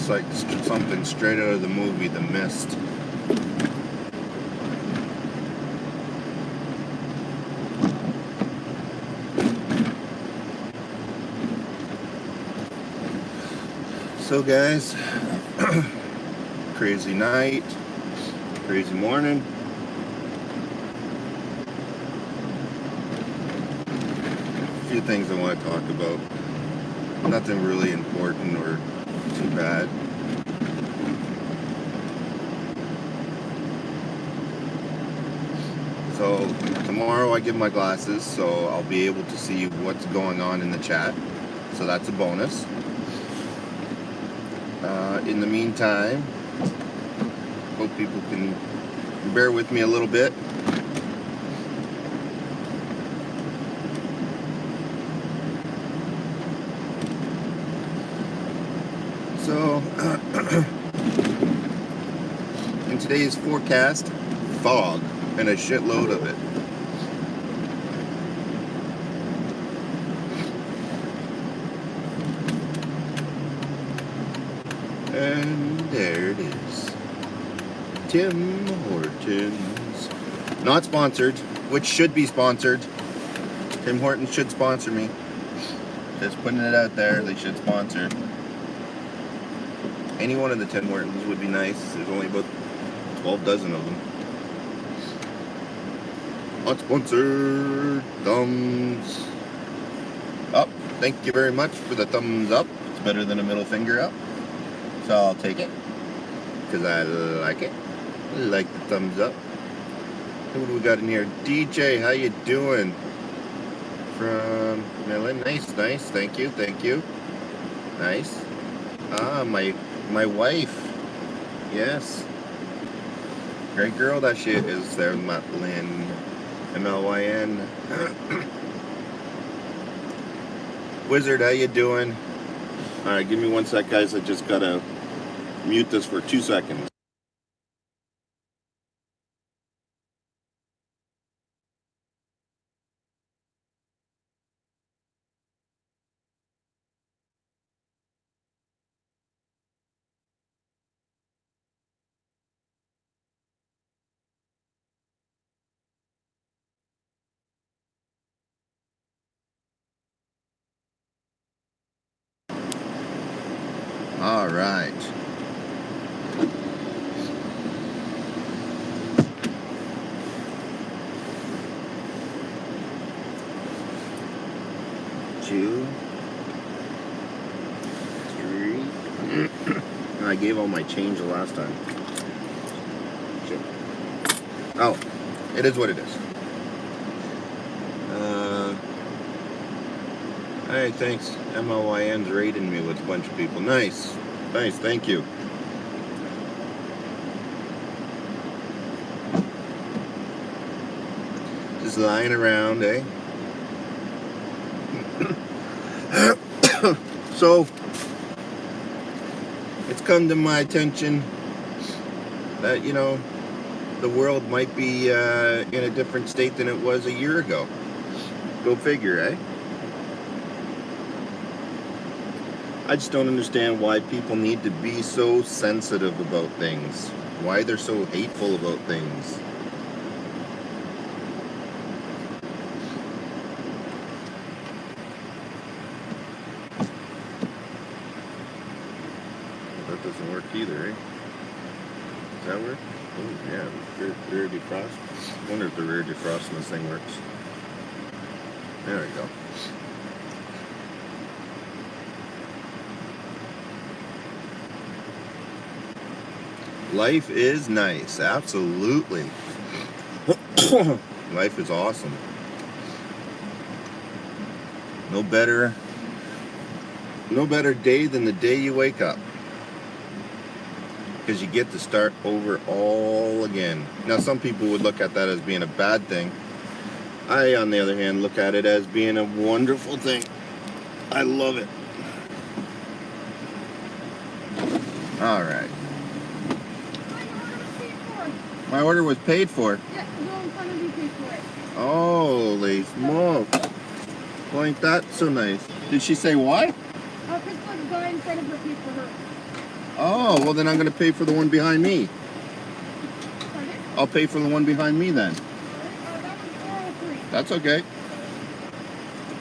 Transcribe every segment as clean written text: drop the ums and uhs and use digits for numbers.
looks like something straight out of the movie The Mist. So guys, crazy night, crazy morning. A few things I want to talk about. Nothing really important or too bad. So tomorrow I get my glasses, so I'll be able to see what's going on in the chat. So that's a bonus. In the meantime, hope people can bear with me a little bit. So, in today's forecast, fog and a shitload of it. And there it is. Tim Hortons. Not sponsored, which should be sponsored. Tim Hortons should sponsor me. Just putting it out there, they should sponsor. Any one of the Tim Hortons would be nice. There's only about 12 dozen of them. Not sponsored. Thumbs up. Thank you very much for the thumbs up. It's better than a middle finger up. So I'll take it. Because I like it. I like the thumbs up. What do we got in here? DJ, how you doing? From Millen. Nice. Thank you. Nice. Ah, my wife. Yes. Great girl that she is there, Matlyn. MLYN. Wizard, how you doing? Alright, give me 1 sec, guys. I just gotta mute this for 2 seconds. All right. Two, three. I gave all my change the last time. Shit. Oh, it is what it is. Hey, thanks. MLYN's raiding me with a bunch of people. Nice, thank you. Just lying around, eh? So, it's come to my attention that, you know, the world might be in a different state than it was a year ago. Go figure, eh? I just don't understand why people need to be so sensitive about things. Why they're so hateful about things. Well, that doesn't work either, eh? Does that work? Oh, yeah, rear defrost. I wonder if the rear defrost in this thing works. There we go. Life is nice, absolutely. Life is awesome. No better day than the day you wake up. Because you get to start over all again. Now, some people would look at that as being a bad thing. I, on the other hand, look at it as being a wonderful thing. I love it. All right. My order was paid for. Yeah, go in front of you, paid for it. Holy smokes. Well, ain't that so nice? Did she say why? Because the guy in front of her paid for her. Oh, well then I'm going to pay for the one behind me. Pardon? I'll pay for the one behind me then. That one's 403. That's okay.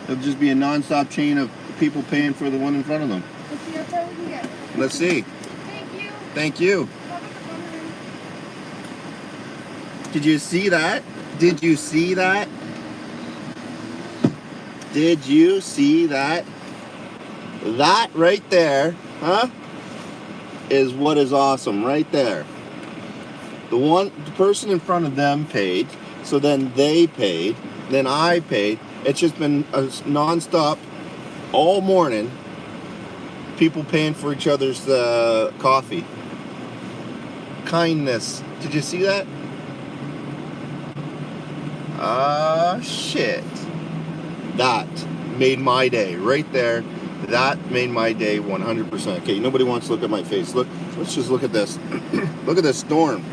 It'll just be a non-stop chain of people paying for the one in front of them. Let's see how far we can get. Let's see. Thank you. Thank you. Have a good one. Did you see that? Did you see that? Did you see that? That right there, huh? Is what is awesome right there. The person in front of them paid, so then they paid, then I paid. It's just been a non-stop all morning. People paying for each other's coffee. Kindness. Did you see that? Shit. That made my day right there. That made my day 100%. Okay, nobody wants to look at my face. Look, let's just look at this. Look at this storm.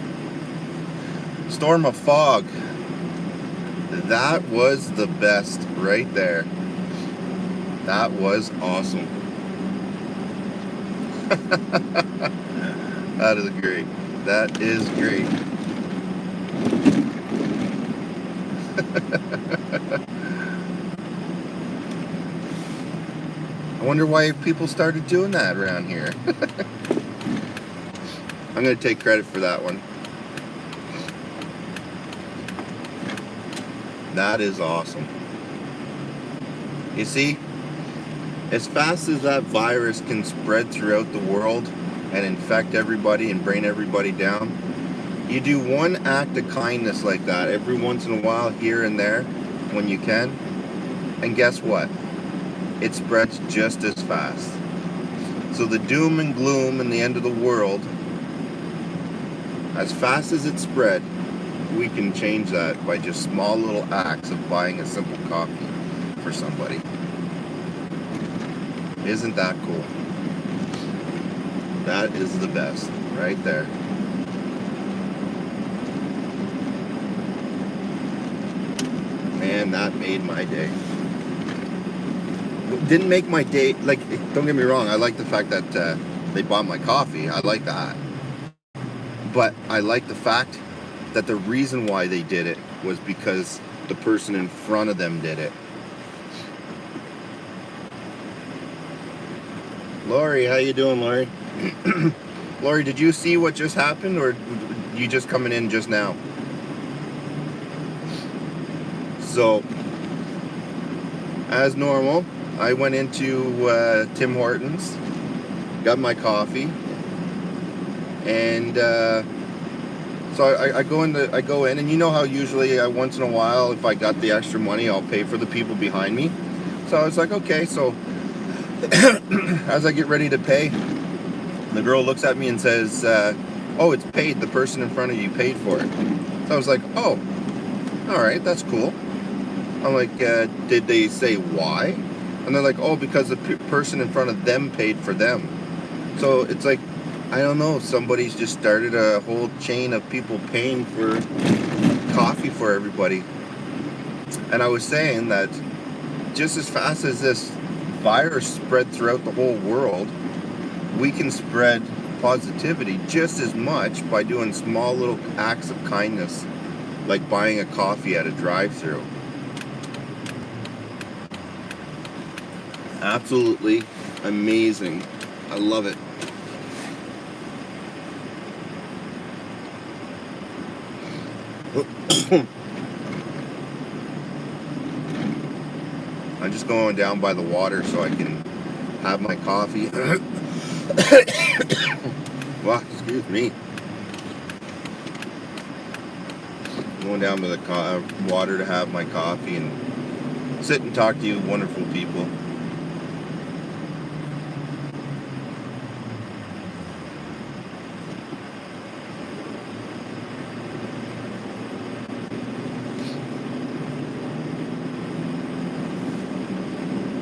Storm of fog. That was the best right there. That was awesome. That is great. That is great. I wonder why people started doing that around here. I'm going to take credit for that one. That is awesome. You see, as fast as that virus can spread throughout the world and infect everybody and bring everybody down, you do one act of kindness like that every once in a while, here and there, when you can, and guess what? It spreads just as fast. So the doom and gloom and the end of the world, as fast as it spread, we can change that by just small little acts of buying a simple coffee for somebody. Isn't that cool? That is the best, right there. Man, that made my day. Didn't make my day, like, don't get me wrong, I like the fact that they bought my coffee. I like that. But I like the fact that the reason why they did it was because the person in front of them did it. Lori, how you doing, Lori? Lori, did you see what just happened, or you just coming in just now? So, as normal, I went into Tim Hortons, got my coffee, and so I go in, and you know how usually once in a while, if I got the extra money, I'll pay for the people behind me. So I was like, okay. So as I get ready to pay, the girl looks at me and says, "Oh, it's paid. The person in front of you paid for it." So I was like, "Oh, all right, that's cool." I'm like, "Did they say why?" And they're like, "Oh, because the person in front of them paid for them." So it's like, I don't know, somebody's just started a whole chain of people paying for coffee for everybody. And I was saying that just as fast as this virus spread throughout the whole world, we can spread positivity just as much by doing small little acts of kindness, like buying a coffee at a drive-thru. Absolutely amazing. I love it. I'm just going down by the water so I can have my coffee. Wow, excuse me. Going down to the water to have my coffee and sit and talk to you wonderful people.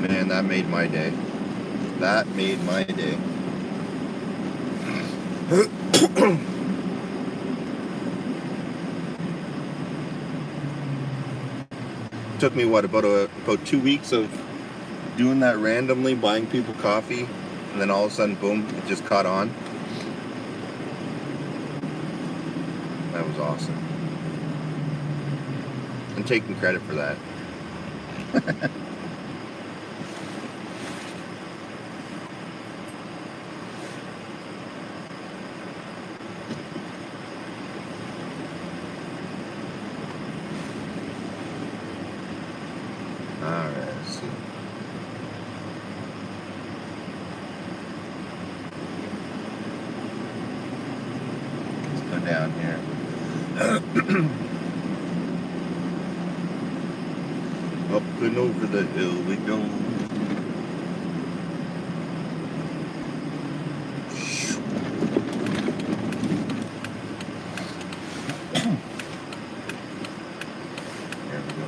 Man, that made my day. That made my day. Took me about 2 weeks of doing that randomly, buying people coffee, and then all of a sudden, boom, it just caught on. was awesome. I'm taking credit for that. Alright, let's see. Let's go down here. Up and over the hill we go. There we go.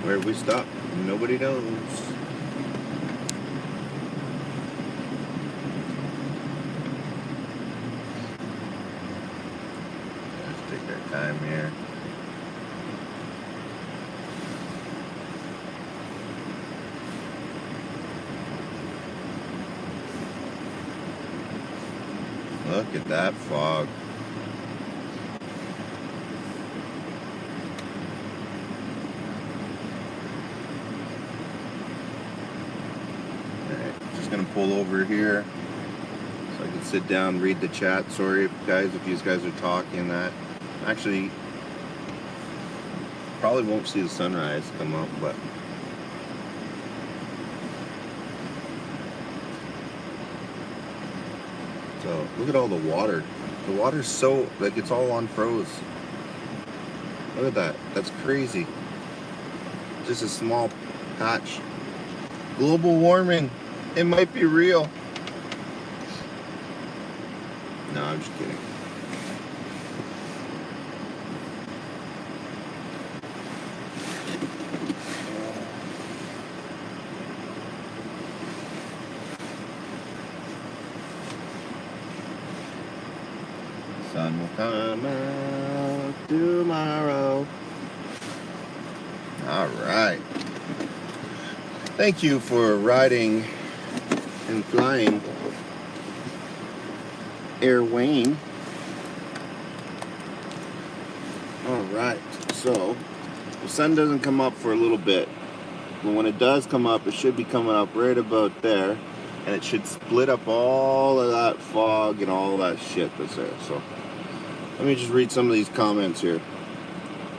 Where we stop, nobody knows. Let's take our time here. Look at that fog. Alright, just gonna pull over here so I can sit down and read the chat. Sorry guys if you guys are talking that. Actually, probably won't see the sunrise come up, but so look at all the water. The water's so, like, it's all on froze. Look at that. That's crazy. Just a small patch. Global warming. It might be real. No, I'm just kidding. Sun will come out tomorrow. All right. Thank you for riding and flying Air Wayne. All right. So the sun doesn't come up for a little bit, but when it does come up, it should be coming up right about there, and it should split up all of that fog and all that shit that's there. So let me just read some of these comments here.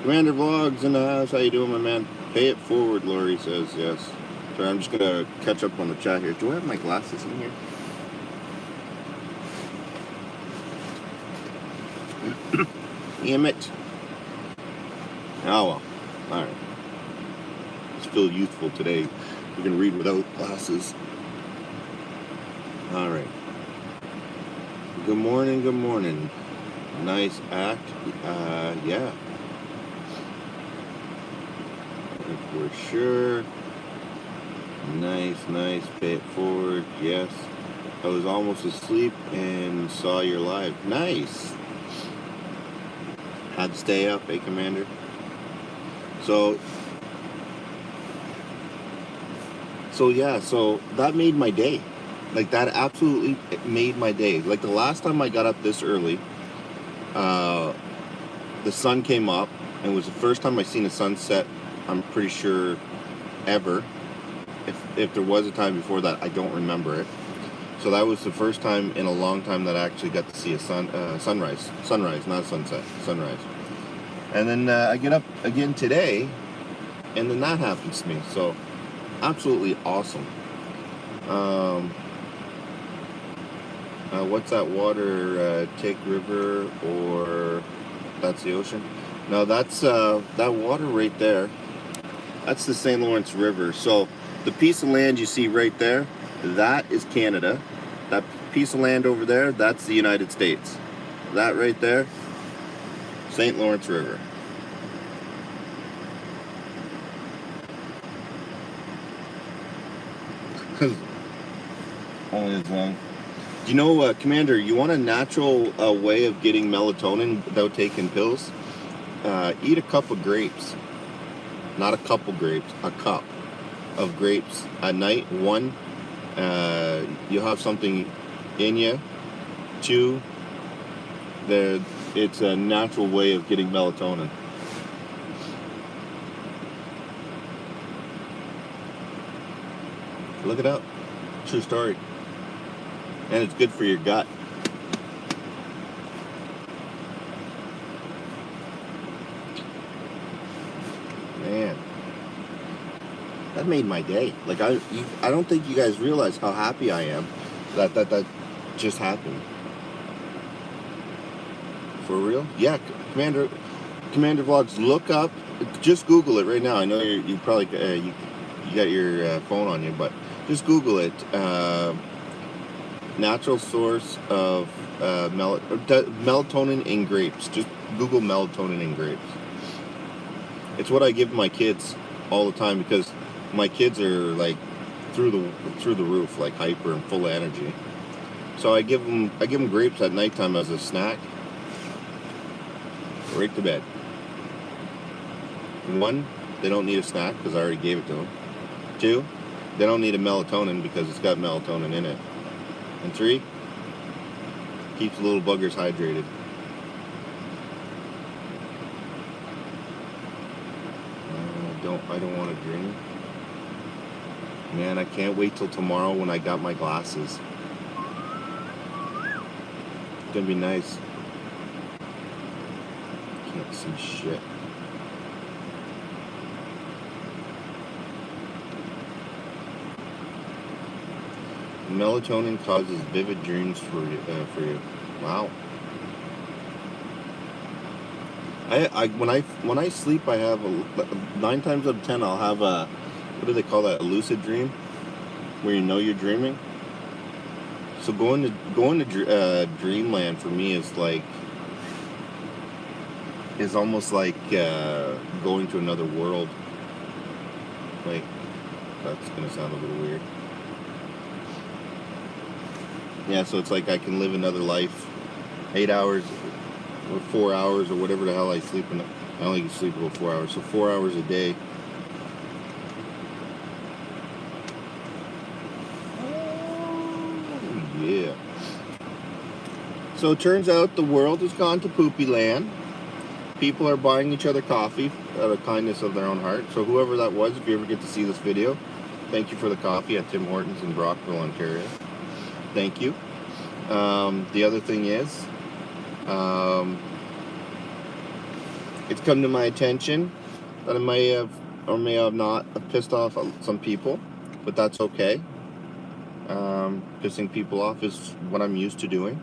Commander Vlogs in the house. How you doing, my man? Pay it forward, Lori says. Yes. Sorry, I'm just gonna catch up on the chat here. Do I have my glasses in here? Damn it. Oh well. Alright. Just feel youthful today. We can read without glasses. Alright. Good morning, good morning. Nice act. Yeah. For sure. Nice, nice. Pay it forward. Yes. I was almost asleep and saw your live. Nice. Had to stay up, eh, Commander? So yeah, so that made my day. Like, that absolutely made my day. Like, the last time I got up this early, the sun came up, and it was the first time I seen a sunset, I'm pretty sure, ever. If there was a time before that, I don't remember it. So that was the first time in a long time that I actually got to see a sunrise. Sunrise, not a sunset. Sunrise. And then I get up again today, and then that happens to me. So, absolutely awesome. What's that water? Take River, or that's the ocean? No, that's that water right there. That's the St. Lawrence River. So the piece of land you see right there, that is Canada. That piece of land over there, that's the United States. That right there, St. Lawrence River. Only as long. Do you know, Commander, you want a natural way of getting melatonin without taking pills? Eat a cup of grapes. Not a couple grapes, a cup of grapes at night. One, you'll have something in you. Two, it's a natural way of getting melatonin. Look it up. True story. And it's good for your gut. Man, that made my day. Like I don't think you guys realize how happy I am that just happened. For real? Yeah, Commander Vlogs. Look up. Just Google it right now. I know you probably you got your phone on you, but just Google it. Natural source of melatonin in grapes. Just Google melatonin in grapes. It's what I give my kids all the time because my kids are like through the roof, like hyper and full of energy. So I give them grapes at nighttime as a snack. Right to bed. One, they don't need a snack because I already gave it to them. Two, they don't need a melatonin because it's got melatonin in it. And three, keeps the little buggers hydrated. I don't want to dream. Man, I can't wait till tomorrow when I got my glasses. It's gonna be nice. Can't see shit. Melatonin causes vivid dreams for you. Wow. When I sleep, I have 9 times out of 10 I'll have a, what do they call that? A lucid dream, where you know you're dreaming. So going to dreamland for me is almost like going to another world. Like, that's gonna sound a little weird. Yeah, so it's like I can live another life. 8 hours or 4 hours or whatever the hell I sleep in. I only can sleep about 4 hours, so 4 hours a day. Oh, yeah. So it turns out the world has gone to poopy land. People are buying each other coffee out of kindness of their own heart. So whoever that was, if you ever get to see this video, thank you for the coffee at Tim Hortons in Brockville, Ontario. Thank you. The other thing is, it's come to my attention that I may have or may have not pissed off some people, but that's okay. Pissing people off is what I'm used to doing.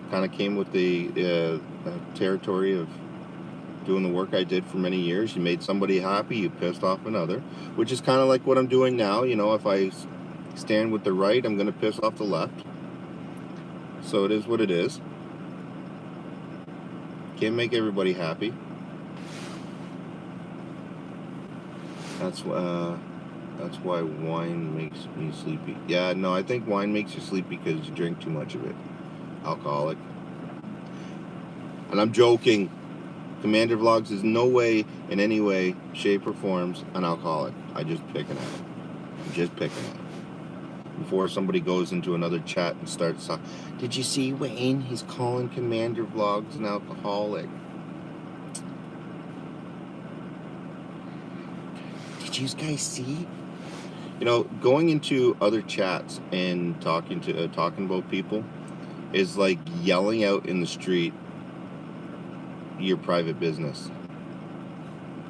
Kind of came with the territory of doing the work I did for many years. You made somebody happy, you pissed off another, which is kind of like what I'm doing now. You know, if I stand with the right, I'm going to piss off the left. So it is what it is. Can't make everybody happy. That's why wine makes me sleepy. Yeah, no, I think wine makes you sleepy because you drink too much of it. Alcoholic. And I'm joking. Commander Vlogs is no way, in any way, shape, or forms, an alcoholic. I'm just picking at it. I'm just picking at it. Before somebody goes into another chat and starts, did you see Wayne? He's calling Commander Vlogs an alcoholic. Did you guys see? You know, going into other chats and talking about people is like yelling out in the street your private business.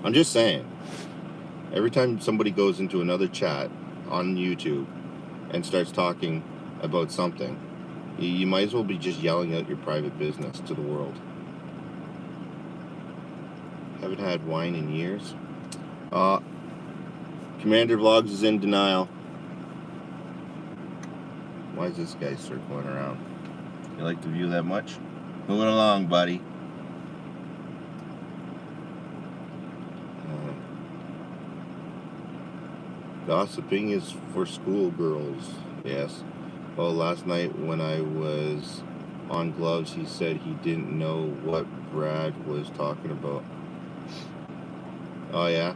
I'm just saying. Every time somebody goes into another chat on YouTube and starts talking about something, you might as well be just yelling out your private business to the world. Haven't had wine in years. Commander Vlogs is in denial. Why is this guy circling around? You like the view that much? Moving along, buddy. Gossiping is for schoolgirls. Yes. Well, last night when I was on Gloves, he said he didn't know what Brad was talking about. Oh, yeah?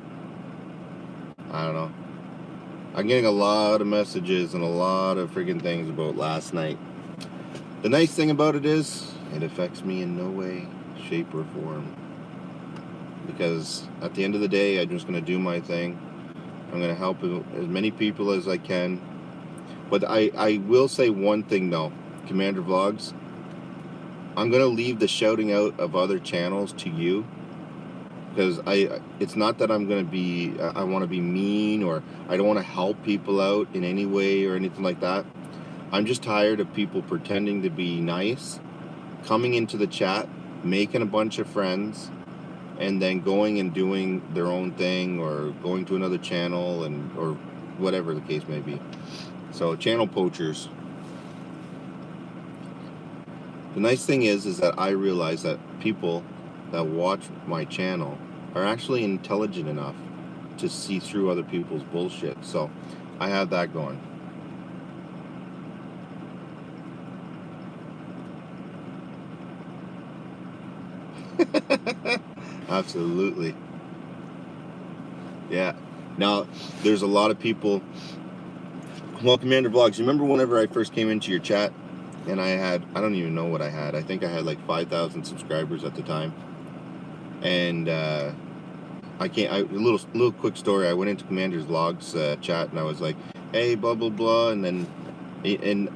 I don't know. I'm getting a lot of messages and a lot of freaking things about last night. The nice thing about it is, It affects me in no way, shape, or form. Because at the end of the day, I'm just going to do my thing. I'm going to help as many people as I can. But I will say one thing though, Commander Vlogs, I'm going to leave the shouting out of other channels to you. Because it's not that I'm going to be, I want to be mean, or I don't want to help people out in any way or anything like that. I'm just tired of people pretending to be nice, coming into the chat, making a bunch of friends, and then going and doing their own thing, or going to another channel, and or whatever the case may be. So channel poachers. The nice thing is that I realize that people that watch my channel are actually intelligent enough to see through other people's bullshit. So I have that going. Absolutely. Yeah. Now, there's a lot of people. Well, Commander Vlogs, you remember whenever I first came into your chat and I don't even know what I had. I think I had like 5,000 subscribers at the time. And a little quick story. I went into Commander's Vlogs chat and I was like, hey, blah, blah, blah. And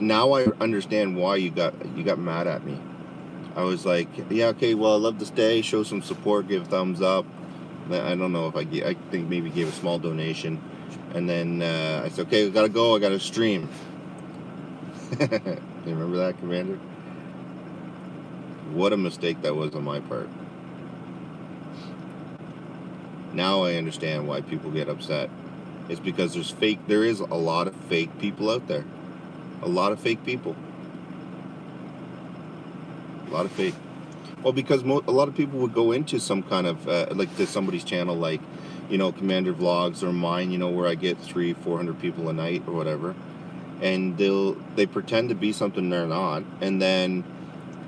now I understand why you got mad at me. I was like, yeah, okay, well, I'd love to stay, show some support, give a thumbs up. I don't know if I think maybe gave a small donation. And then I said, okay, we gotta go, I gotta stream. You remember that, Commander? What a mistake that was on my part. Now I understand why people get upset. It's because there is a lot of fake people out there. A lot of fake people. A lot of fake. Well, because a lot of people would go into some kind of, like to somebody's channel, like, you know, Commander Vlogs or mine, you know, where I get 300-400 people a night or whatever. And they pretend to be something they're not. And then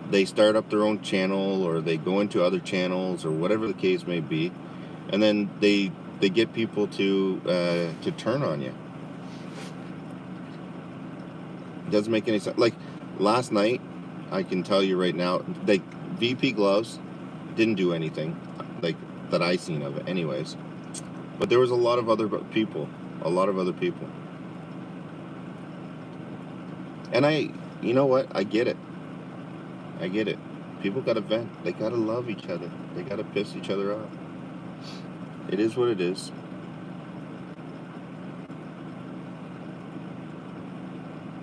they start up their own channel, or they go into other channels, or whatever the case may be. And then they get people to turn on you. It doesn't make any sense. Like last night, I can tell you right now, like VP Gloves didn't do anything, like that I seen of it, anyways. But there was a lot of other people, And you know what? I get it. People gotta vent. They gotta love each other. They gotta piss each other off. It is what it is.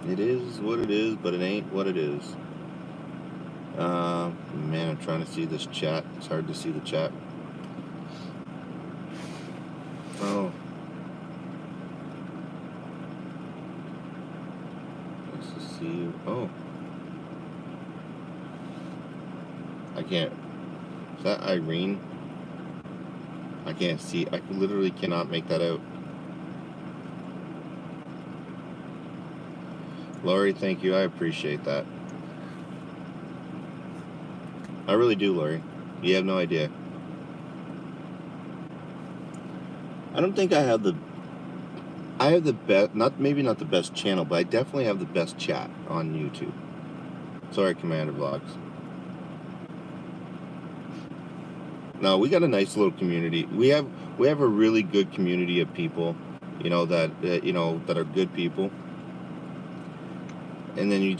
It is what it is, but it ain't what it is. Man, I'm trying to see this chat. It's hard to see the chat. Oh. Nice to see you. Oh. I can't. Is that Irene? I can't see. I literally cannot make that out. Lori, thank you. I appreciate that. I really do, Lori. You have no idea. I don't think I have the best, maybe not the best channel, but I definitely have the best chat on YouTube. Sorry, Commander Vlogs. No, we got a nice little community. We have a really good community of people, you know, that that are good people. And then you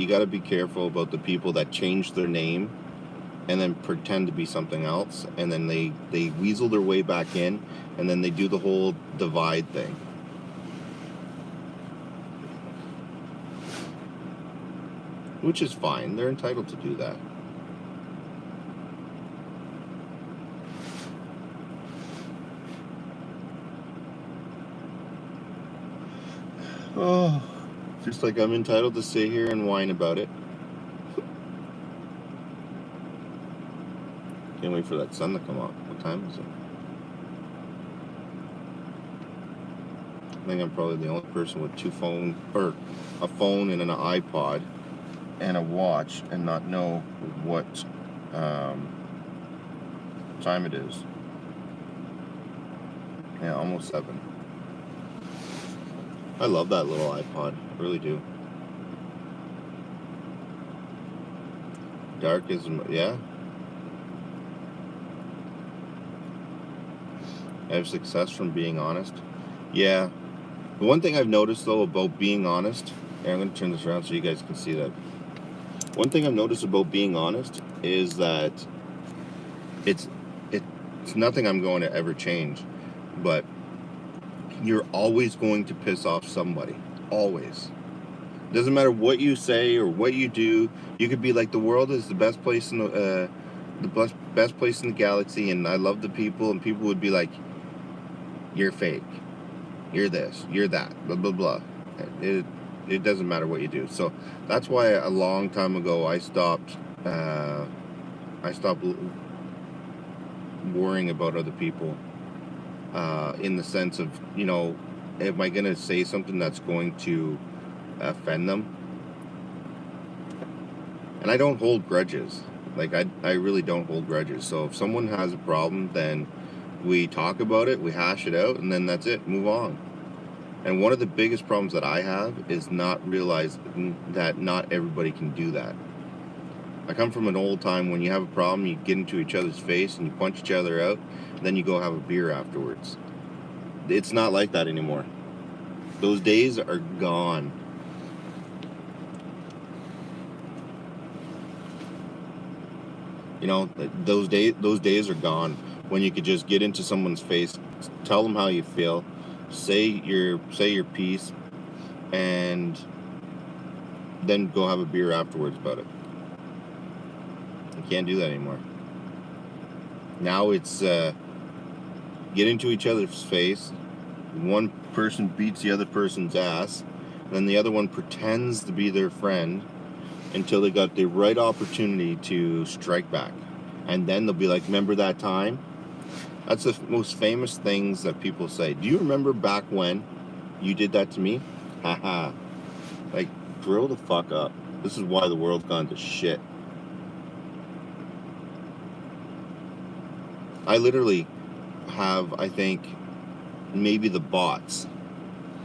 got to be careful about the people that change their name and then pretend to be something else, and then they weasel their way back in, and then they do the whole divide thing. Which is fine. They're entitled to do that. Oh, just like I'm entitled to sit here and whine about it. Can't wait for that sun to come up. What time is it? I think I'm probably the only person with a phone and an iPod and a watch and not know what time it is. Yeah, almost 7. I love that little iPod. I really do. Dark is, yeah. I have success from being honest. Yeah. The one thing I've noticed though about being honest, and I'm going to turn this around so you guys can see that. One thing I've noticed about being honest is that it's nothing I'm going to ever change, but you're always going to piss off somebody. Always. Doesn't matter what you say or what you do. You could be like, the world is the best place in the best place in the galaxy, and I love the people, and people would be like, you're fake, you're this, you're that, blah blah blah. It doesn't matter what you do. So that's why a long time ago I stopped worrying about other people, in the sense of, you know, am I gonna say something that's going to offend them? And I don't hold grudges. Like, I really don't hold grudges. So if someone has a problem, then we talk about it, we hash it out, and then that's it, move on. And one of the biggest problems that I have is not realizing that not everybody can do that. I come from an old time when you have a problem, you get into each other's face and you punch each other out, and then you go have a beer afterwards. It's not like that anymore. Those days are gone. You know, those days are gone when you could just get into someone's face, tell them how you feel, say your piece, and then go have a beer afterwards about it. You can't do that anymore. Now it's get into each other's face. One person beats the other person's ass, then the other one pretends to be their friend until they got the right opportunity to strike back. And then they'll be like, remember that time? That's the most famous things that people say. Do you remember back when you did that to me? Haha. Like, grow the fuck up. This is why the world's gone to shit. I literally have, I think, maybe the bots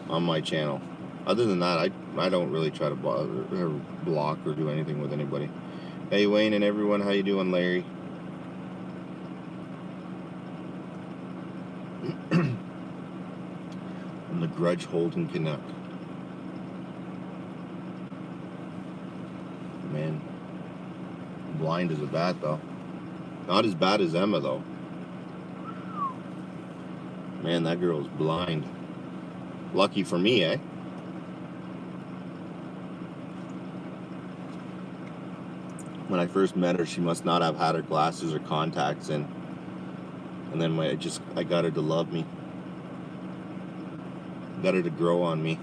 on my channel. Other than that, I don't really try to block or do anything with anybody. Hey, Wayne and everyone, how you doing, Larry? I'm the grudge holding Canuck. Man, blind is a bat though. Not as bad as Emma though. Man, that girl's blind. Lucky for me, eh? When I first met her, she must not have had her glasses or contacts in. And then I got her to love me. Got her to grow on me.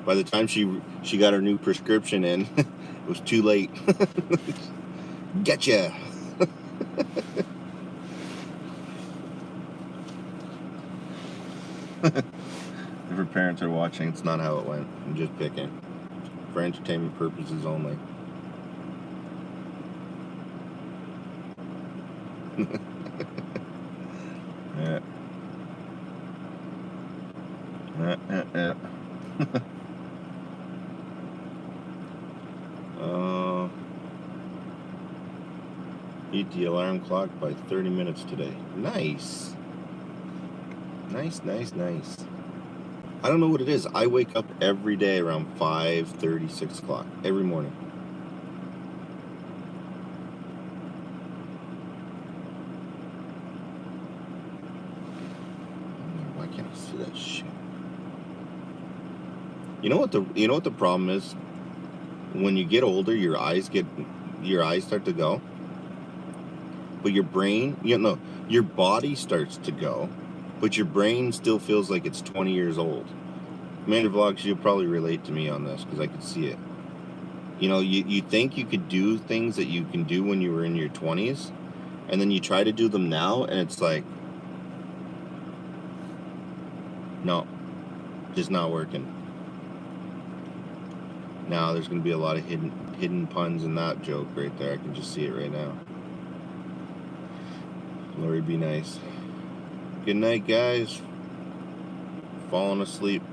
By the time she got her new prescription in, it was too late. Getcha! If her parents are watching, it's not how it went. I'm just picking. For entertainment purposes only. Yeah. Beat the alarm clock by 30 minutes today. Nice. Nice. I don't know what it is. I wake up every day around 5:30, 6 o'clock. Every morning. Why can't I see that shit? You know what the problem is? When you get older, your eyes start to go. But your brain, your body starts to go, but your brain still feels like it's 20 years old. Commander Vlogs, you'll probably relate to me on this because I could see it. You know, you think you could do things that you can do when you were in your 20s, and then you try to do them now, and it's like, no, just not working. Now there's going to be a lot of hidden puns in that joke right there. I can just see it right now. Lori, be nice. Good night, guys. Falling asleep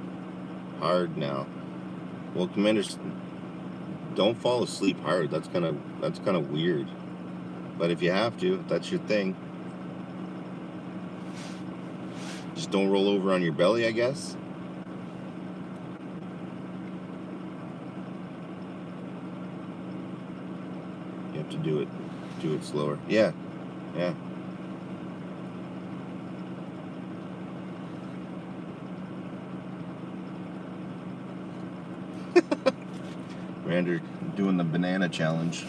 hard now. Well, Commander, don't fall asleep hard. That's kind of weird. But if you have to, if that's your thing, just don't roll over on your belly, I guess. You have to do it slower. Yeah, yeah. Rander doing the banana challenge.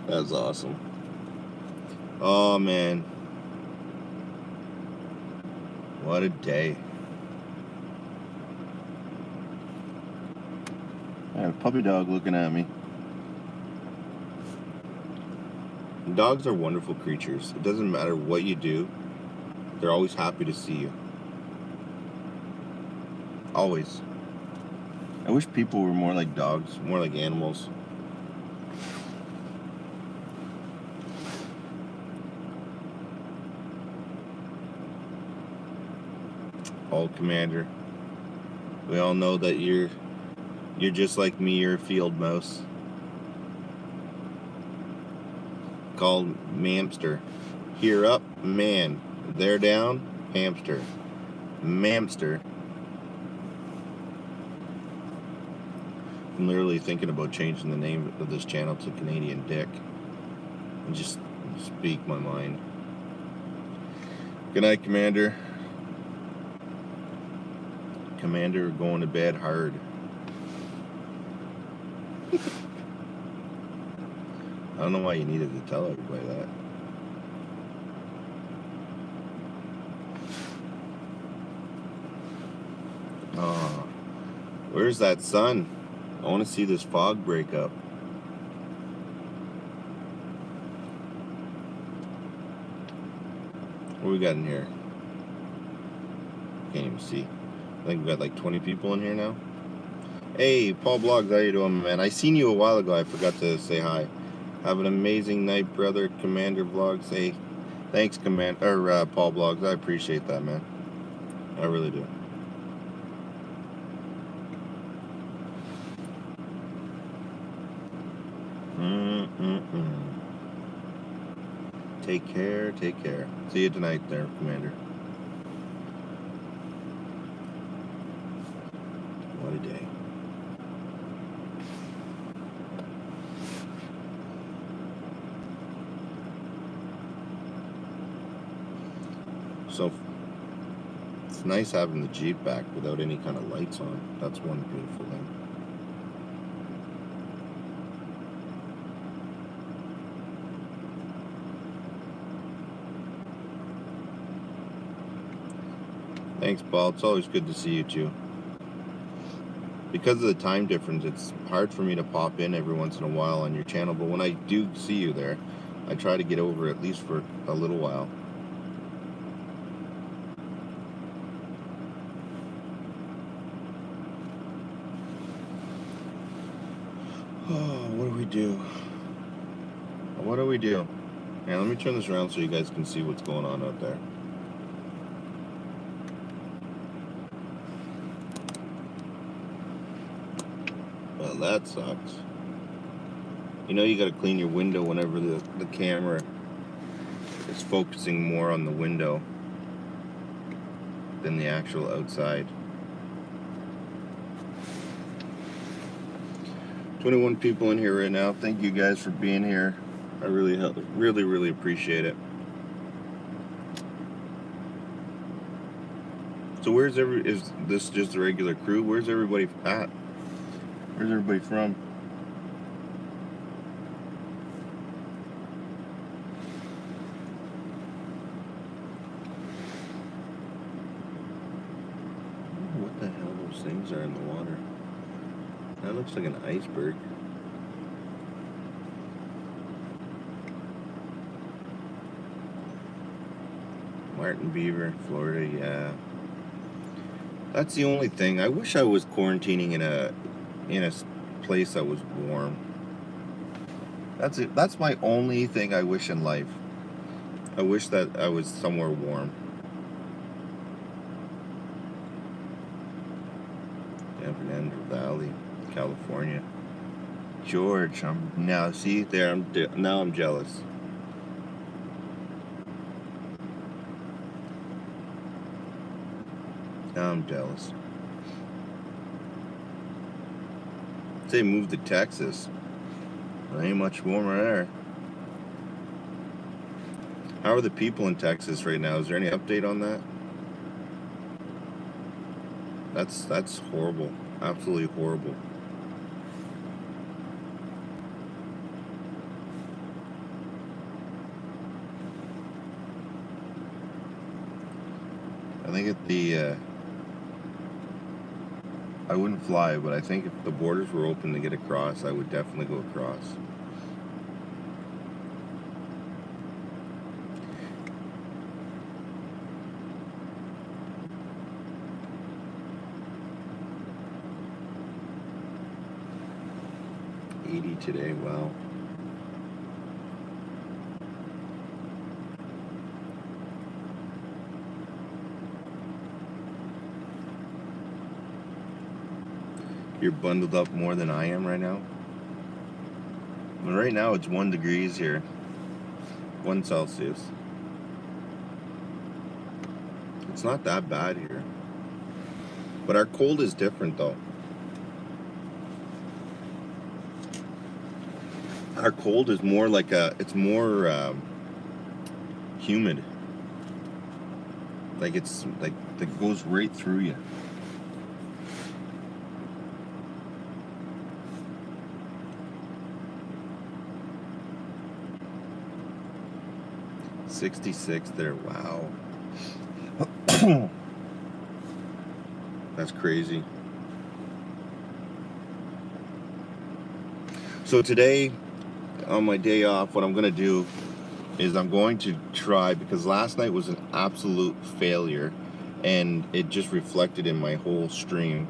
That's awesome. Oh man, what a day. I have a puppy dog looking at me. Dogs are wonderful creatures. It doesn't matter what you do, they're always happy to see you. Always. I wish people were more like dogs, more like animals. Oh, Commander, we all know that you're just like me. You're a field mouse called Mamster. Here up, man. There down, hamster. Mamster. I'm literally thinking about changing the name of this channel to Canadian Dick and just speak my mind. Good night, Commander. Commander going to bed hard. I don't know why you needed to tell everybody that. Oh, where's that sun? I want to see this fog break up. What we got in here? Can't even see. I think we got like 20 people in here now. Hey, Paul Blogs, how you doing, man? I seen you a while ago. I forgot to say hi. Have an amazing night, brother. Commander Vlogs. Hey, thanks, Paul Blogs. I appreciate that, man. I really do. Take care, take care. See you tonight there, Commander. What a day. So, it's nice having the Jeep back without any kind of lights on. That's one beautiful thing. Thanks, Paul. It's always good to see you too. Because of the time difference, it's hard for me to pop in every once in a while on your channel, but when I do see you there, I try to get over at least for a little while. Oh, what do we do? What do we do? Yeah, let me turn this around so you guys can see what's going on out there. Well, that sucks. You know you gotta clean your window whenever the camera is focusing more on the window than the actual outside. 21 people in here right now. Thank you guys for being here. I really appreciate it. So is this just a regular crew? Where's everybody at? Where's everybody from? What the hell those things are in the water? That looks like an iceberg. Martin Beaver, Florida, yeah. That's the only thing. I wish I was quarantining in a place that was warm. That's it. That's my only thing I wish in life. I wish that I was somewhere warm. Valley, California. George, now I'm jealous. Now I'm jealous. Say move to Texas. There ain't much warmer there. How are the people in Texas right now? Is there any update on that? That's horrible. Absolutely horrible. I think I wouldn't fly, but I think if the borders were open to get across, I would definitely go across. Today, wow. You're bundled up more than I am right now? Well, right now it's 1 degrees here. 1 Celsius. It's not that bad here. But our cold is different though. Our cold is more like it's more humid. Like it's like it goes right through you. .66 there, wow. That's crazy. So today, on my day off, what I'm gonna do is I'm going to try, because last night was an absolute failure and it just reflected in my whole stream,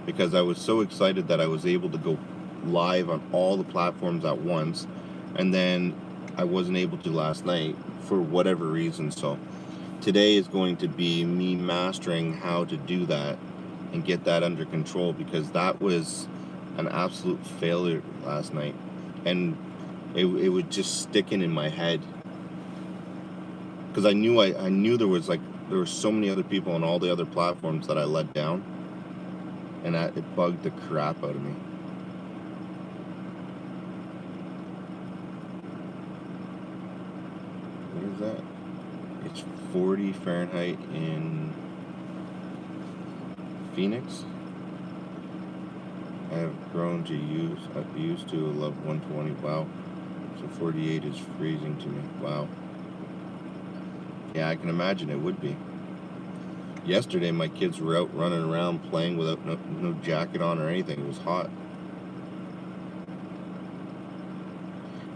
because I was so excited that I was able to go live on all the platforms at once, and then I wasn't able to last night for whatever reason. So today is going to be me mastering how to do that and get that under control, because that was an absolute failure last night, and it was just sticking in my head, because I knew there were so many other people on all the other platforms that I let down, and it bugged the crap out of me. What is that? It's 40 Fahrenheit in Phoenix. I have grown to used to love 120. Wow. So 48 is freezing to me. Wow. Yeah, I can imagine it would be. Yesterday, my kids were out running around playing without no jacket on or anything. It was hot.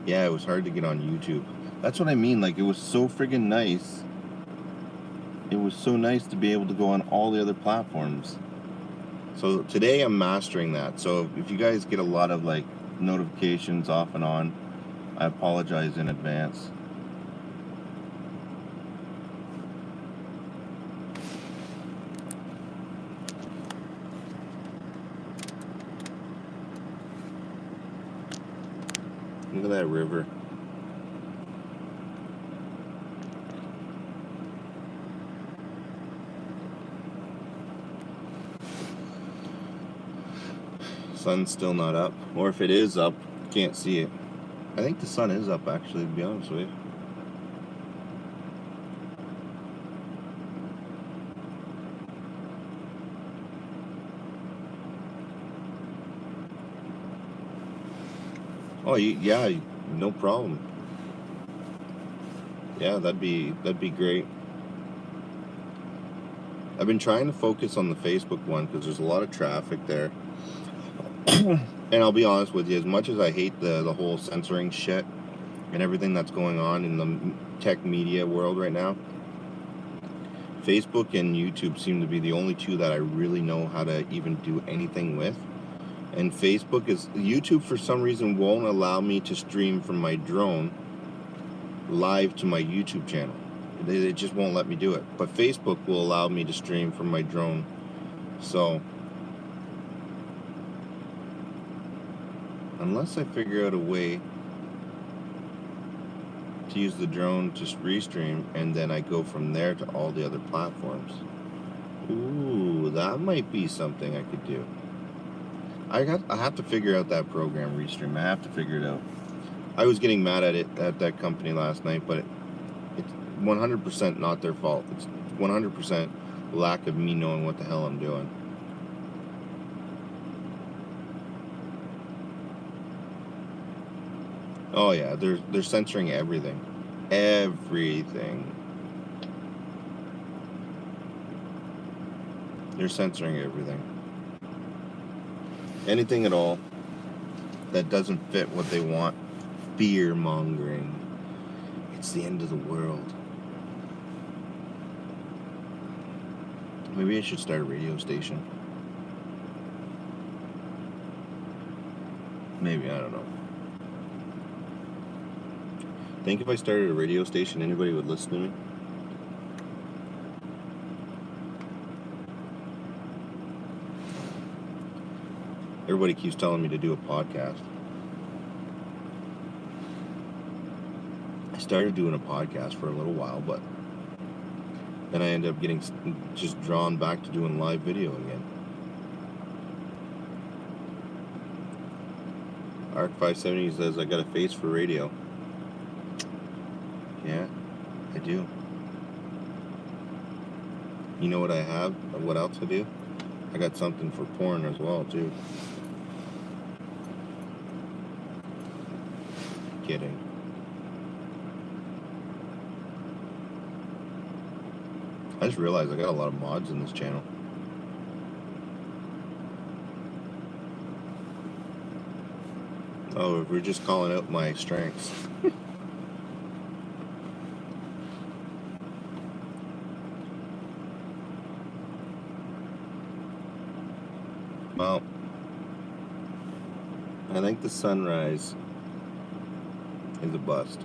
Yeah, it was hard to get on YouTube. That's what I mean. Like, it was so friggin' nice. It was so nice to be able to go on all the other platforms. So today I'm mastering that. So if you guys get a lot of like notifications off and on, I apologize in advance. Look at that river. Sun's still not up, or if it is up, can't see it. I think the sun is up, actually, to be honest with you. Oh, yeah, no problem. Yeah, that'd be great. I've been trying to focus on the Facebook one because there's a lot of traffic there. And I'll be honest with you, as much as I hate the whole censoring shit and everything that's going on in the tech media world right now, Facebook and YouTube seem to be the only two that I really know how to even do anything with. And YouTube for some reason won't allow me to stream from my drone live to my YouTube channel. It just won't let me do it. But Facebook will allow me to stream from my drone. So Unless I figure out a way to use the drone to restream, and then I go from there to all the other platforms. Ooh, that might be something I could do. I have to figure out that program Restream. I have to figure it out. I was getting mad at it at that company last night, but it's 100% not their fault. It's 100% lack of me knowing what the hell I'm doing. Oh yeah, they're censoring everything. Everything. They're censoring everything. Anything at all that doesn't fit what they want. Fear mongering. It's the end of the world. Maybe I should start a radio station. Maybe, I don't know. Think if I started a radio station, anybody would listen to me? Everybody keeps telling me to do a podcast. I started doing a podcast for a little while, but then I ended up getting just drawn back to doing live video again. Arc 570 says I got a face for radio. Yeah, I do. You know what I have? What else I do? I got something for porn as well, too. Kidding. I just realized I got a lot of mods in this channel. Oh, we're just calling out my strengths. Well, I think the sunrise is a bust.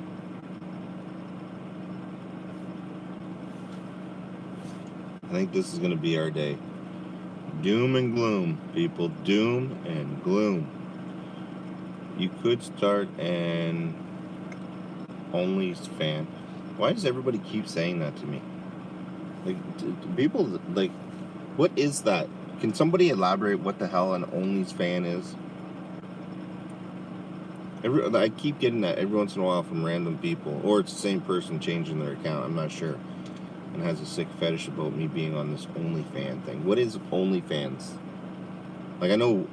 I think this is going to be our day. Doom and gloom, people. Doom and gloom. You could start an OnlyFans. Why does everybody keep saying that to me? Like, people, like, what is that? Can somebody elaborate what the hell an OnlyFans is? I keep getting that every once in a while from random people. Or it's the same person changing their account. I'm not sure. And has a sick fetish about me being on this OnlyFans thing. What is OnlyFans? Like, I know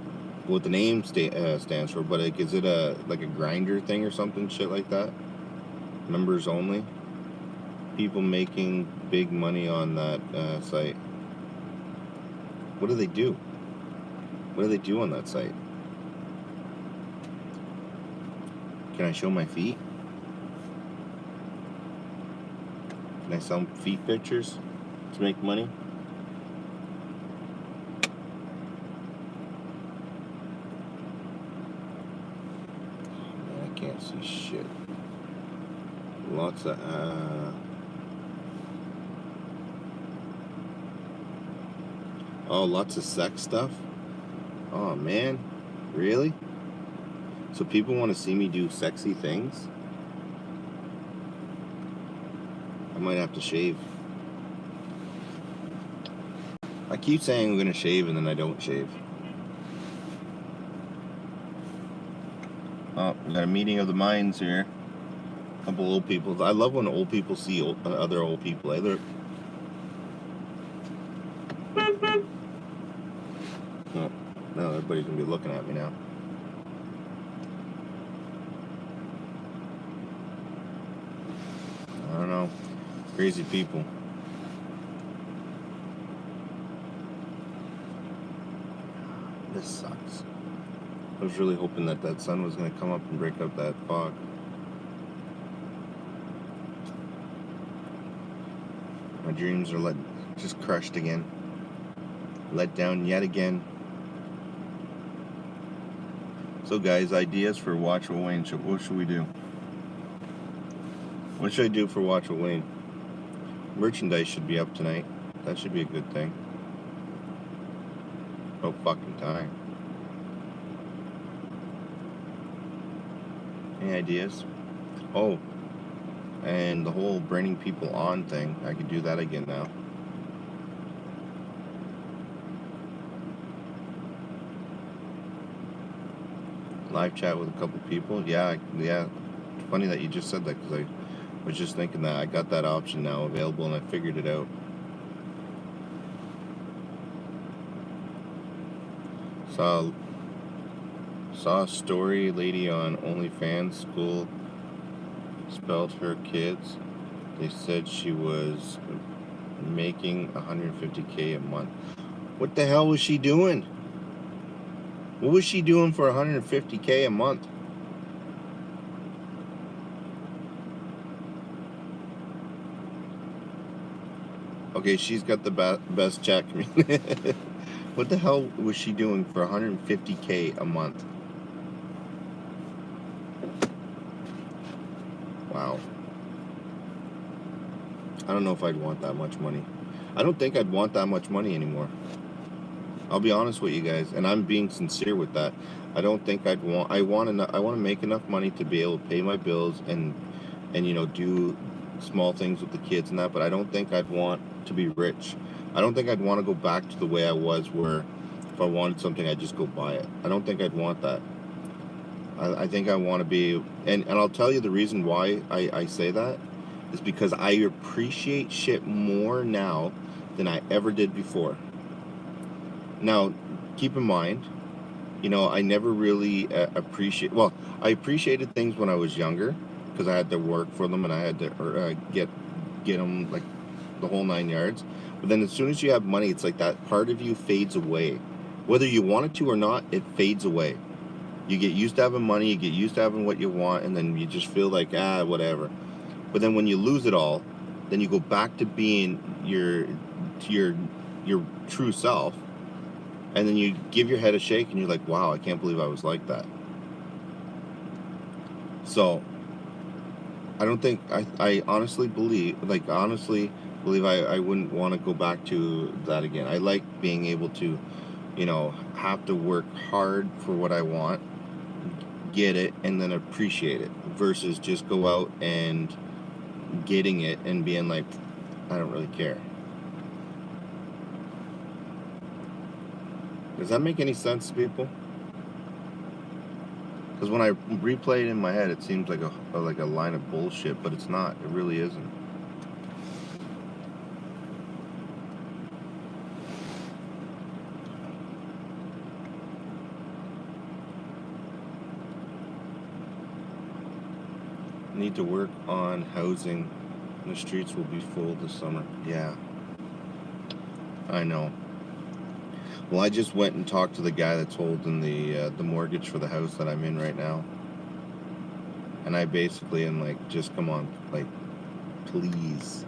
what the name stands for, but like, is it like a grinder thing or something, shit like that? Members only? People making big money on that site. What do they do? What do they do on that site? Can I show my feet? Can I sell feet pictures to make money? Man, I can't see shit. Lots of oh, lots of sex stuff? Oh man, really? So people want to see me do sexy things? I might have to shave. I keep saying I'm going to shave and then I don't shave. Oh, we got a meeting of the minds here. A couple old people. I love when old people see other old people. Either. Oh, no, everybody's going to be looking at me now. I don't know. Crazy people. This sucks. I was really hoping that that sun was going to come up and break up that fog. My dreams are just crushed again. Let down yet again. So guys, ideas for Watch with Wayne. What should we do? What should I do for Watch with Wayne? Merchandise should be up tonight. That should be a good thing. Oh fucking time. Any ideas? Oh, and the whole bringing people on thing. I could do that again now. Live chat with a couple people. Yeah. It's funny that you just said that, because I was just thinking that I got that option now available and I figured it out. Saw a story, lady on OnlyFans, school expelled her kids. They said she was making 150K a month. What the hell was she doing? What was she doing for 150K a month? Okay, she's got the best chat community. What the hell was she doing for 150K a month? Wow. I don't know if I'd want that much money. I don't think I'd want that much money anymore. I'll be honest with you guys, and I'm being sincere with that. I don't think I'd want. I want to make enough money to be able to pay my bills and do small things with the kids and that. But I don't think I'd want to be rich. I don't think I'd want to go back to the way I was, where if I wanted something, I'd just go buy it. I don't think I'd want that. I think I want to be, and I'll tell you the reason why I say that is because I appreciate shit more now than I ever did before. Now, keep in mind, I never really I appreciated things when I was younger, because I had to work for them and I had to get them, like, the whole 9 yards. But then as soon as you have money, it's like that part of you fades away. Whether you want it to or not, it fades away. You get used to having money, you get used to having what you want, and then you just feel like, whatever. But then when you lose it all, then you go back to being your true self, and then you give your head a shake and you're like, wow, I can't believe I was like that. So I don't think I honestly believe I wouldn't want to go back to that again. I like being able to, have to work hard for what I want, get it, and then appreciate it, versus just go out and getting it and being like, I don't really care. Does that make any sense to people? Because when I replay it in my head, it seems like a line of bullshit, but it's not. It really isn't. Need to work on housing. The streets will be full this summer. Yeah, I know. Well, I just went and talked to the guy that's holding the mortgage for the house that I'm in right now, and I basically am like, just come on, like, please,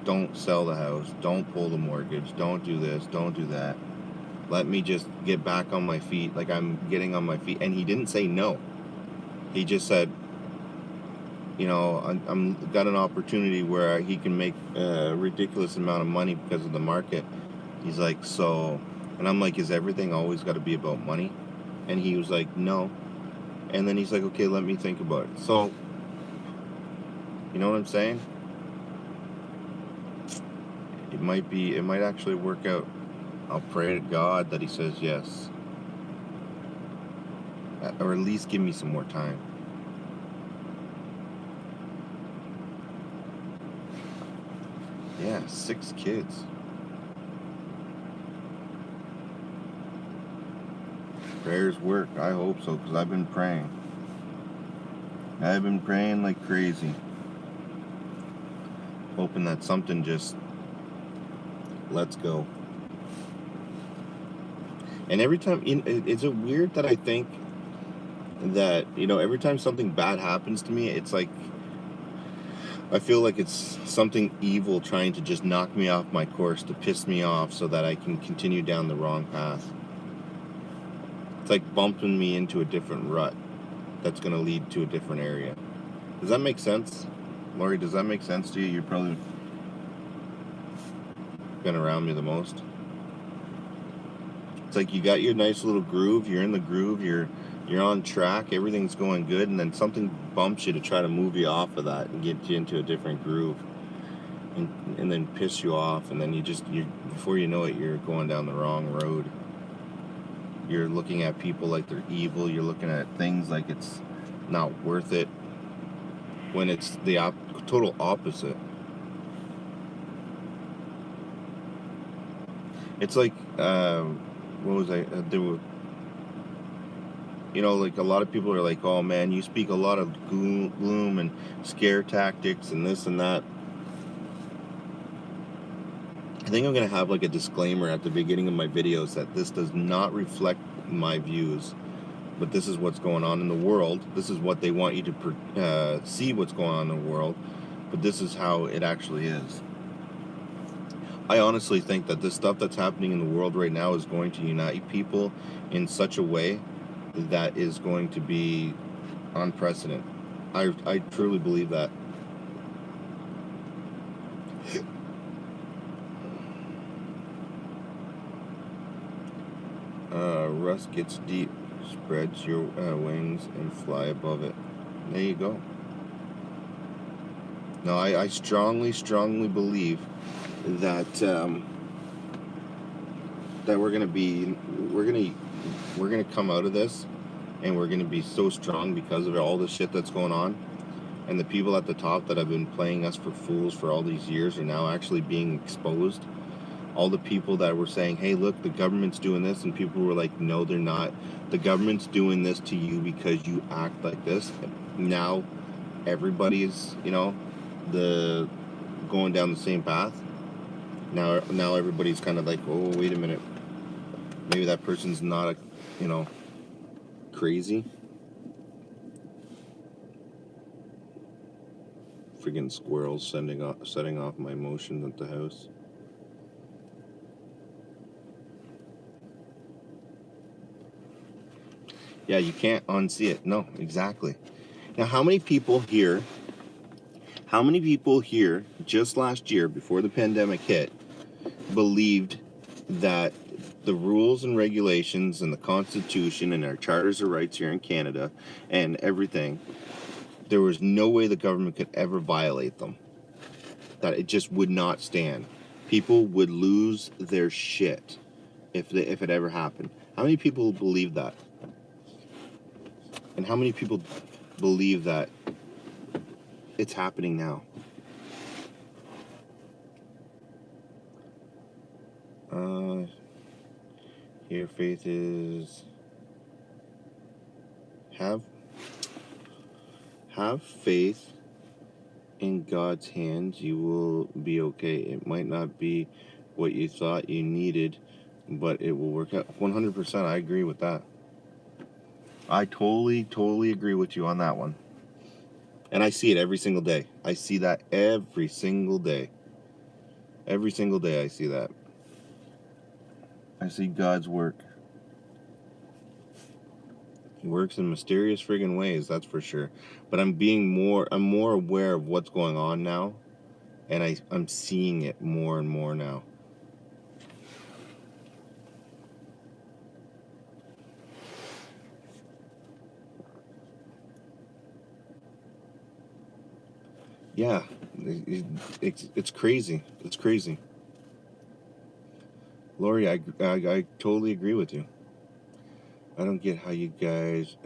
don't sell the house, don't pull the mortgage, don't do this, don't do that. Let me just get back on my feet, like I'm getting on my feet. And he didn't say no. He just said, I'm got an opportunity where he can make a ridiculous amount of money because of the market. He's like, so, and I'm like, is everything always got to be about money? And he was like, no. And then he's like, okay, let me think about it. So, you know what I'm saying? It might actually work out. I'll pray to God that he says yes. Or at least give me some more time. Yeah, 6 kids. Prayers work. I hope so, because I've been praying. I've been praying like crazy. Hoping that something just lets go. And every time, is it weird that I think that, every time something bad happens to me, it's like, I feel like it's something evil trying to just knock me off my course, to piss me off so that I can continue down the wrong path. It's like bumping me into a different rut that's going to lead to a different area. Does that make sense? Lori, does that make sense to you? You've probably been around me the most. It's like you got your nice little groove, you're in the groove, you're on track, everything's going good, and then something bumps you to try to move you off of that and get you into a different groove, and then piss you off, and then you before you know it, you're going down the wrong road. You're looking at people like they're evil, you're looking at things like it's not worth it, when it's the total opposite. It's like, what was I, there were, like a lot of people are like, oh man, you speak a lot of gloom and scare tactics and this and that. I think I'm going to have like a disclaimer at the beginning of my videos that this does not reflect my views, but this is what's going on in the world. This is what they want you to see what's going on in the world, but this is how it actually is. I honestly think that this stuff that's happening in the world right now is going to unite people in such a way that is going to be unprecedented. I truly believe that. Rust gets deep, spreads your wings and fly above it. There you go. No, I strongly believe that that we're gonna come out of this, and we're gonna be so strong because of all the shit that's going on, and the people at the top that have been playing us for fools for all these years are now actually being exposed. All the people that were saying, hey, look, the government's doing this, and people were like, no, they're not. The government's doing this to you because you act like this. Now everybody is, going down the same path. Now everybody's kind of like, oh, wait a minute, maybe that person's not crazy. Freaking squirrels setting off my emotions at the house. Yeah, you can't unsee it. No, exactly. Now, how many people here just last year, before the pandemic hit, believed that the rules and regulations and the Constitution and our charters of rights here in Canada and everything, there was no way the government could ever violate them? That it just would not stand. People would lose their shit if it ever happened. How many people believe that? And how many people believe that it's happening now? Here, faith is have faith in God's hands. You will be okay. It might not be what you thought you needed, but it will work out. 100%. I agree with that. I totally agree with you on that one. And I see it every single day. I see that every single day. Every single day I see that. I see God's work. He works in mysterious friggin' ways, that's for sure. But I'm more aware of what's going on now, and I'm seeing it more and more now. Yeah, it's crazy. It's crazy. Lori, I totally agree with you. I don't get how you guys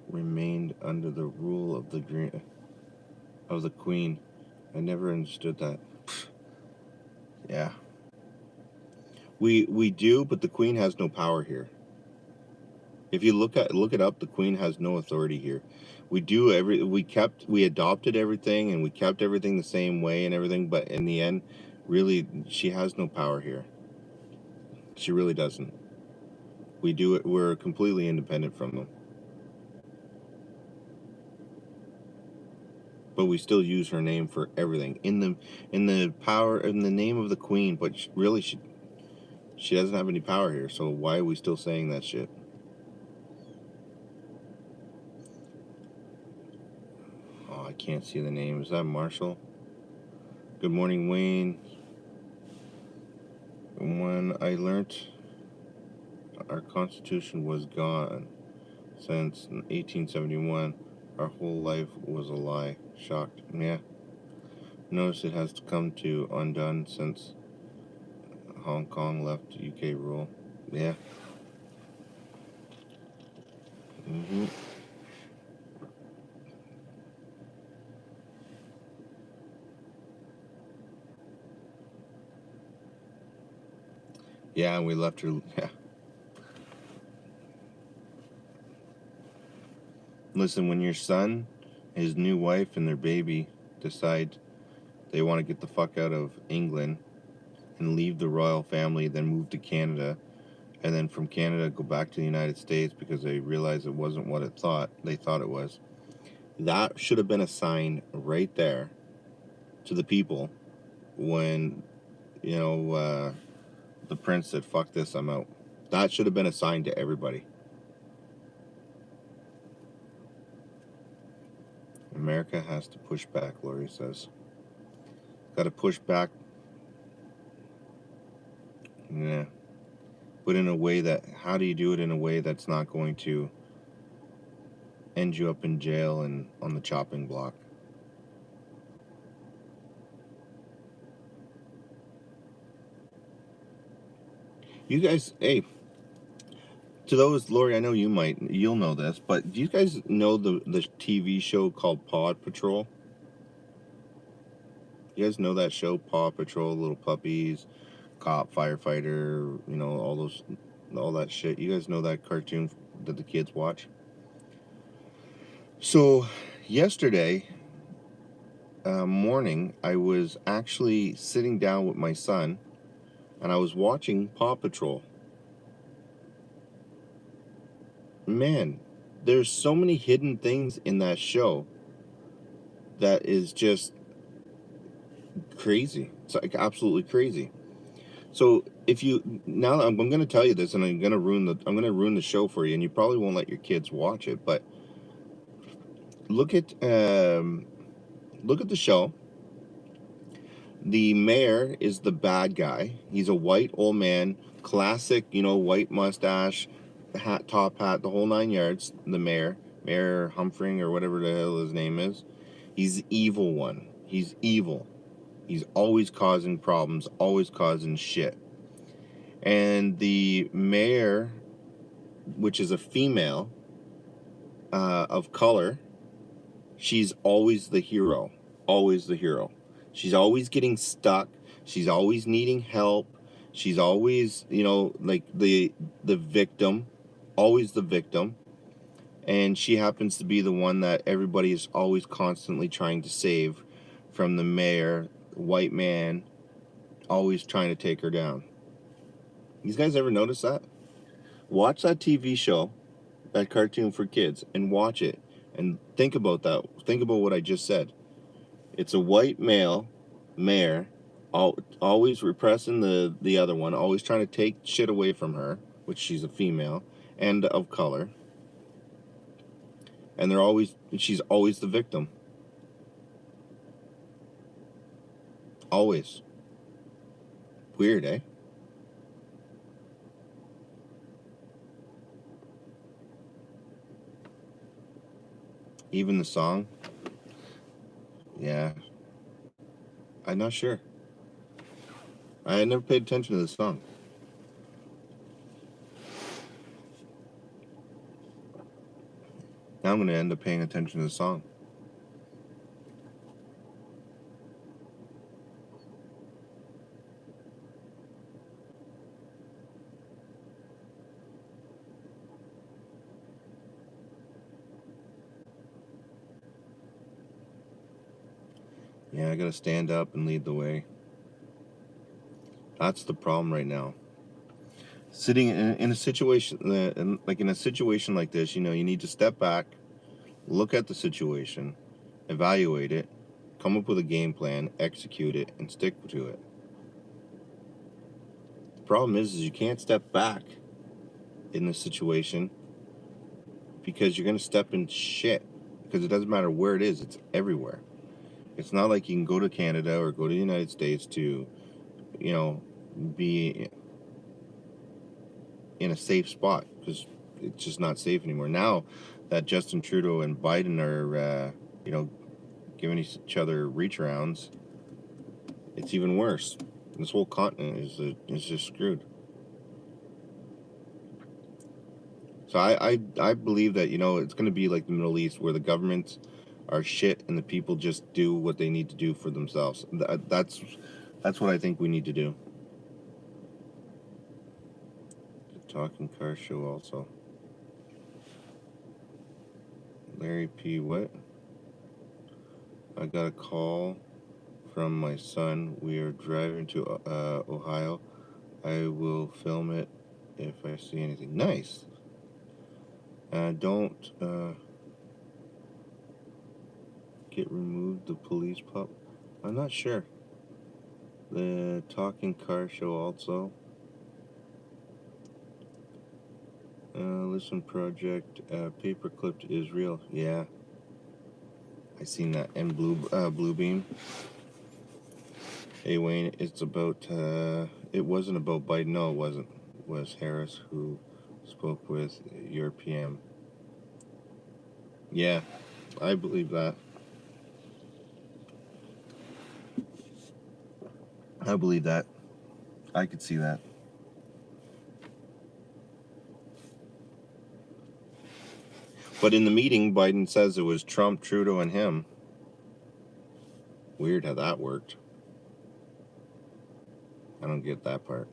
remained under the rule of the Queen. I never understood that. Yeah. We do, but the Queen has no power here. If you look it up, the Queen has no authority here. We adopted everything, and we kept everything the same way and everything, but in the end, really, she has no power here. She really doesn't. We're completely independent from them. But we still use her name for everything in the name of the Queen, but she doesn't have any power here, so why are we still saying that shit? Oh, I can't see the name. Is that Marshall? Good morning, Wayne. When I learned our Constitution was gone since 1871. Our whole life was a lie. Shocked. Yeah. Notice it has come to undone since Hong Kong left UK rule. Yeah. Yeah, and we left her. Yeah. Listen, when your son, his new wife, and their baby decide they want to get the fuck out of England and leave the royal family, then move to Canada, and then from Canada go back to the United States because they realized it wasn't what they thought it was. That should have been a sign right there to the people when, the prince said, fuck this, I'm out. That should have been a sign to everybody. America has to push back, Lori says. Got to push back. Yeah. But in a way that, how do you do it in a way that's not going to end you up in jail and on the chopping block? You guys, hey, to those, Lori, I know you'll know this, but do you guys know the TV show called Paw Patrol? You guys know that show, Paw Patrol, little puppies, cop, firefighter, all that shit. You guys know that cartoon that the kids watch? So, yesterday morning, I was actually sitting down with my son, and I was watching Paw Patrol. Man, there's so many hidden things in that show that is just crazy. It's like absolutely crazy. So if you now, I'm going to tell you this, and I'm going to ruin the show for you, and you probably won't let your kids watch it. But look at the show. The mayor is the bad guy. He's a white old man, classic, white mustache, top hat, the whole 9 yards. The Mayor Humphrey, or whatever the hell his name is. He's the evil one. He's evil. He's always causing problems, always causing shit. And the mayor, which is a female of color, she's always the hero. Always the hero. She's always getting stuck. She's always needing help. She's always, like the victim. Always the victim. And she happens to be the one that everybody is always constantly trying to save from the mayor, white man, always trying to take her down. You guys ever notice that? Watch that TV show, that cartoon for kids, and watch it. And think about that. Think about what I just said. It's a white male, mayor, always repressing the other one, always trying to take shit away from her, which she's a female, and of color. And she's always the victim. Always. Weird, eh? Even the song. Yeah. I'm not sure. I never paid attention to the song. Now I'm going to end up paying attention to the song. Yeah, I got to stand up and lead the way. That's the problem right now. Sitting in a situation, in a situation like this, you need to step back, look at the situation, evaluate it, come up with a game plan, execute it, and stick to it. The problem is you can't step back in this situation because you're going to step in shit. Because it doesn't matter where it is, it's everywhere. It's not like you can go to Canada or go to the United States to, be in a safe spot, because it's just not safe anymore. Now that Justin Trudeau and Biden are, giving each other reach arounds, it's even worse. This whole continent is just screwed. So I believe that, it's going to be like the Middle East, where the governments are shit and the people just do what they need to do for themselves. That's what I think we need to do. The talking car show also. Larry P. What? I got a call from my son. We are driving to Ohio. I will film it if I see anything. Nice. Don't get removed. The police pup. I'm not sure. The talking car show also. Listen project. Paperclip to Israel. Yeah, I seen that. And blue beam. Hey Wayne, it's about. It wasn't about Biden. No, it wasn't. It was Harris who spoke with your PM. Yeah, I believe that. I believe that. I could see that. But in the meeting, Biden says it was Trump, Trudeau, and him. Weird how that worked. I don't get that part.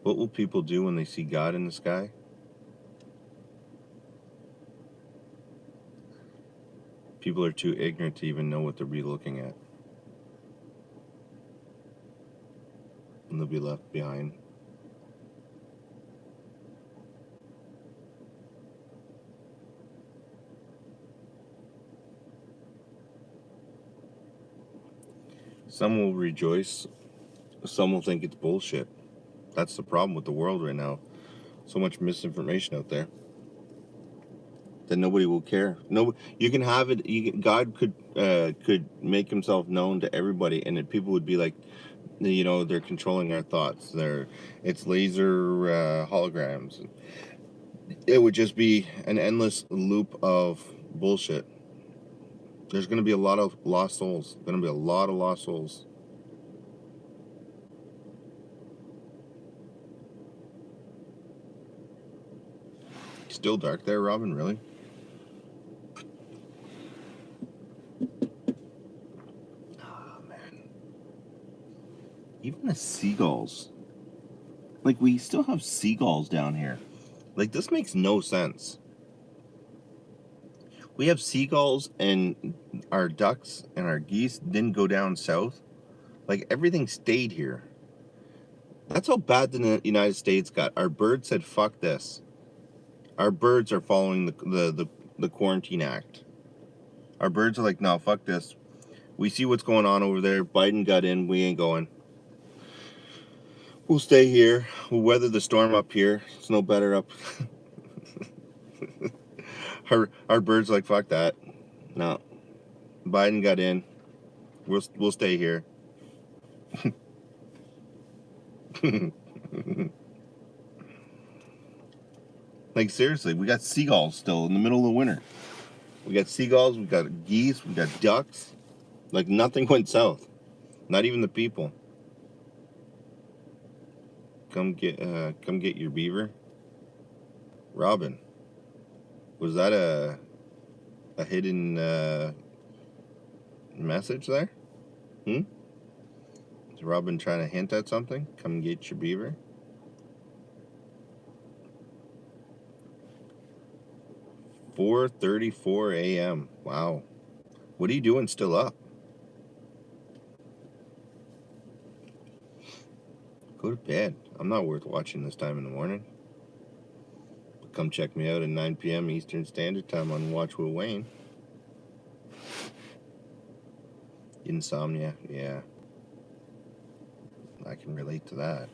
What will people do when they see God in the sky? People are too ignorant to even know what they're looking at. And they'll be left behind. Some will rejoice. Some will think it's bullshit. That's the problem with the world right now. So much misinformation out there that nobody will care. No, you can have it. God could make himself known to everybody, and people would be like, they're controlling our thoughts. It's laser holograms. It would just be an endless loop of bullshit. There's going to be a lot of lost souls. Going to be a lot of lost souls. Still dark there, Robin? Really? Oh, man. Even the seagulls. Like, we still have seagulls down here. Like, this makes no sense. We have seagulls, and our ducks and our geese didn't go down south. Like, everything stayed here. That's how bad the United States got. Our birds said, fuck this. Our birds are following the Quarantine Act. Our birds are like, no, fuck this. We see what's going on over there. Biden got in. We ain't going. We'll stay here. We'll weather the storm up here. It's no better up. Our birds like, fuck that. No. Biden got in. We'll stay here. Like, seriously, we got seagulls still in the middle of the winter. We got seagulls, we got geese, we got ducks. Like, nothing went south. Not even the people. Come get your beaver. Robin, was that a hidden message there? Is Robin trying to hint at something? Come get your beaver. "4:34 a.m. Wow. What are you doing still up? Go to bed. I'm not worth watching this time in the morning. Come check me out at 9 p.m. Eastern Standard Time on Watch with Wayne. Insomnia, yeah. I can relate to that.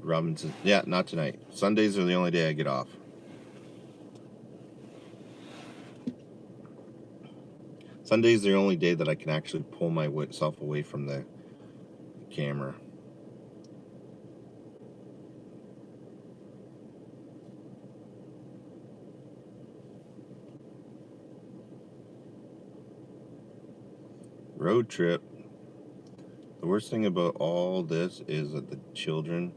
Robinson, yeah, not tonight. Sundays are the only day I get off. Sunday's the only day that I can actually pull myself away from the camera. Road trip. The worst thing about all this is that the children,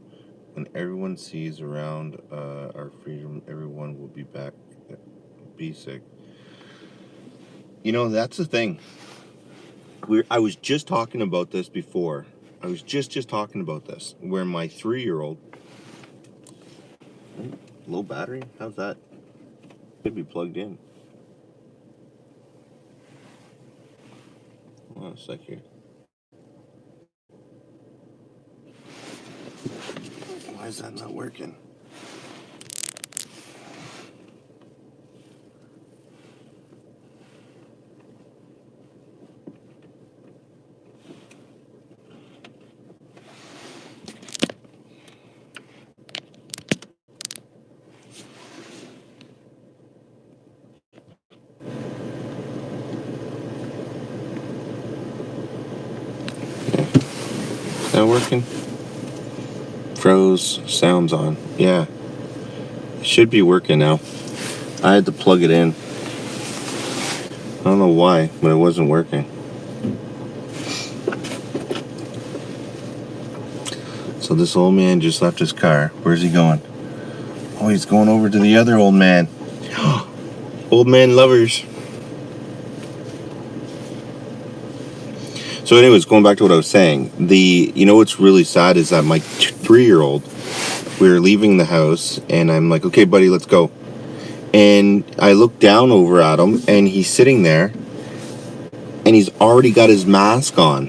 when everyone sees around our freedom, everyone will be back, be sick. You know, that's the thing. I was just talking about this before. I was just talking about this, where my 3-year-old, low battery, how's that? Could be plugged in. Hold on a sec here. Why is that not working? Is that working? Froze, sounds on. Yeah, it should be working now. I had to plug it in. I don't know why, but it wasn't working. So this old man just left his car. Where's he going? Oh, he's going over to the other old man. Old man lovers. So anyways, going back to what I was saying, you know what's really sad is that my 3-year-old, we were leaving the house, and I'm like, okay, buddy, let's go. And I look down over at him, and he's sitting there, and he's already got his mask on.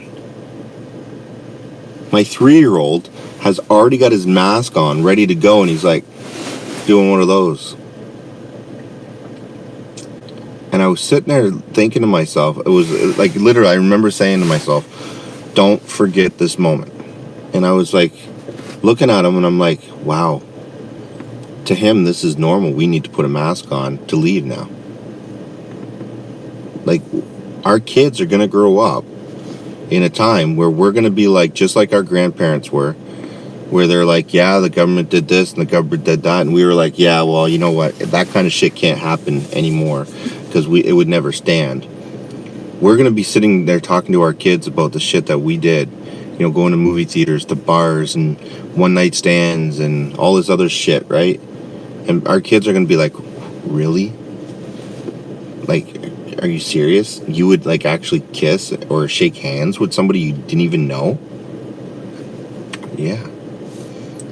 My 3-year-old has already got his mask on, ready to go, and he's like doing one of those. And I was sitting there thinking to myself, it was like literally, I remember saying to myself, don't forget this moment. And I was like looking at him, and I'm like, wow, to him this is normal. We need to put a mask on to leave now. Like, our kids are going to grow up in a time where we're going to be like, just like our grandparents were, where they're like, yeah, the government did this and the government did that, and we were like, yeah, well, you know what, that kind of shit can't happen anymore, because it would never stand. We're going to be sitting there talking to our kids about the shit that we did, you know, going to movie theaters, to bars, and one night stands, and all this other shit, right? And our kids are going to be like, really? Like, are you serious? You would like actually kiss or shake hands with somebody you didn't even know? Yeah.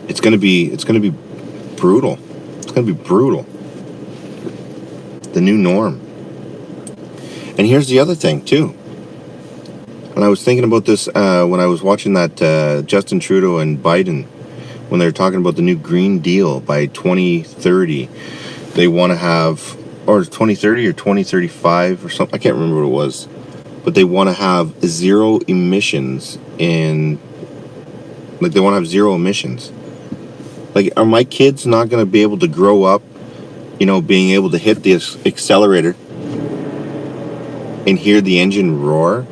It's gonna be brutal. It's gonna be brutal. The new norm. And here's the other thing too. And I was thinking about this when I was watching that Justin Trudeau and Biden, when they were talking about the new Green Deal by 2030. They want to have, or 2030 or 2035 or something. I can't remember what it was. But they want to have zero emissions they want to have zero emissions. Like, are my kids not going to be able to grow up, you know, being able to hit the accelerator and hear the engine roar,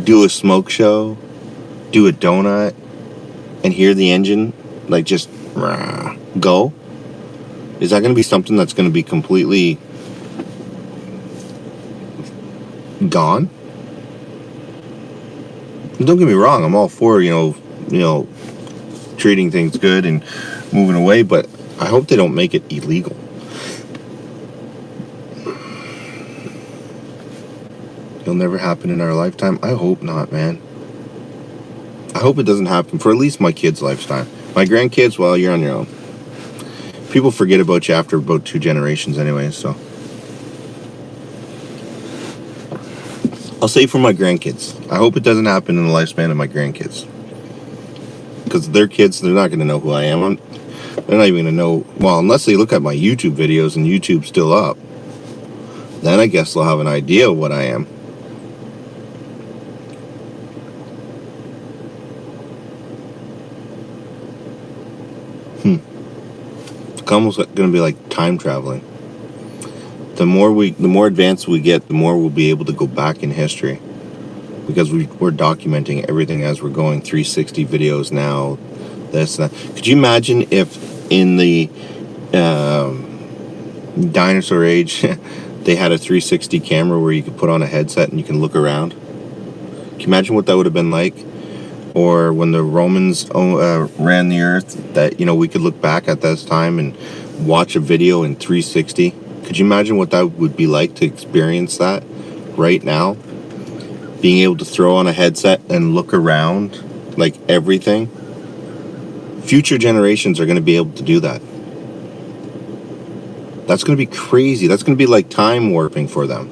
do a smoke show, do a donut, and hear the engine, like, just go? Is that going to be something that's going to be completely gone? And don't get me wrong, I'm all for, you know, treating things good and moving away, but I hope they don't make it illegal. It'll never happen in our lifetime. I hope not, man. I hope it doesn't happen for at least my kids' lifetime. My grandkids, well, you're on your own. People forget about you after about 2 generations anyway, so. I'll say for my grandkids. I hope it doesn't happen in the lifespan of my grandkids. Because their kids, they're not going to know who I am. They're not even going to know, well, unless they look at my YouTube videos and YouTube's still up. Then I guess they'll have an idea of what I am. It's almost going to be like time traveling. The more advanced we get, the more we'll be able to go back in history, because we're documenting everything as we're going. 360 videos now, this, that. Could you imagine if in the dinosaur age they had a 360 camera where you could put on a headset and you can look around? Can you imagine what that would have been like? Or when the Romans ran the earth, that, you know, we could look back at this time and watch a video in 360. Could you imagine what that would be like to experience that right now? Being able to throw on a headset and look around, like everything. Future generations are going to be able to do that. That's going to be crazy. That's going to be like time warping for them.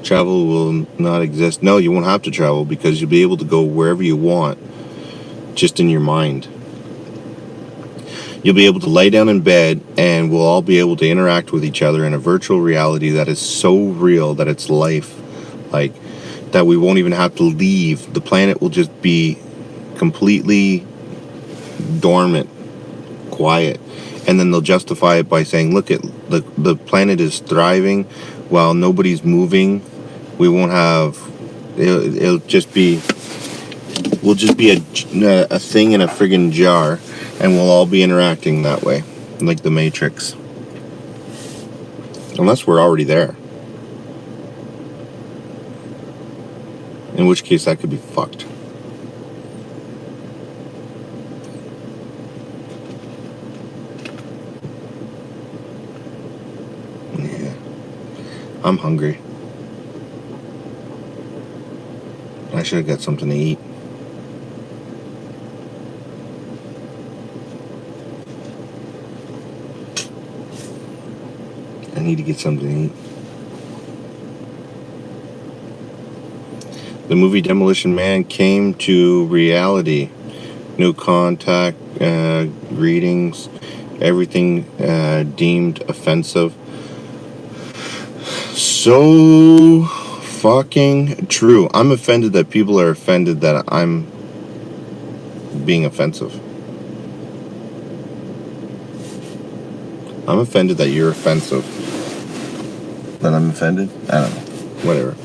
Travel will not exist. No, you won't have to travel, because you'll be able to go wherever you want, just in your mind. You'll be able to lay down in bed and we'll all be able to interact with each other in a virtual reality that is so real that it's life. Like, that we won't even have to leave. The planet will just be completely dormant, quiet. And then they'll justify it by saying, look, the planet is thriving while nobody's moving. We won't have, it'll just be, we'll just be a thing in a friggin' jar, and we'll all be interacting that way, like the Matrix. Unless we're already there. In which case that could be fucked. Yeah. I'm hungry. I should have got something to eat. I need to get something to eat. The movie Demolition Man came to reality. No contact, greetings, everything deemed offensive. So fucking true. I'm offended that people are offended that I'm being offensive. I'm offended that you're offensive. That I'm offended? I don't know. Whatever.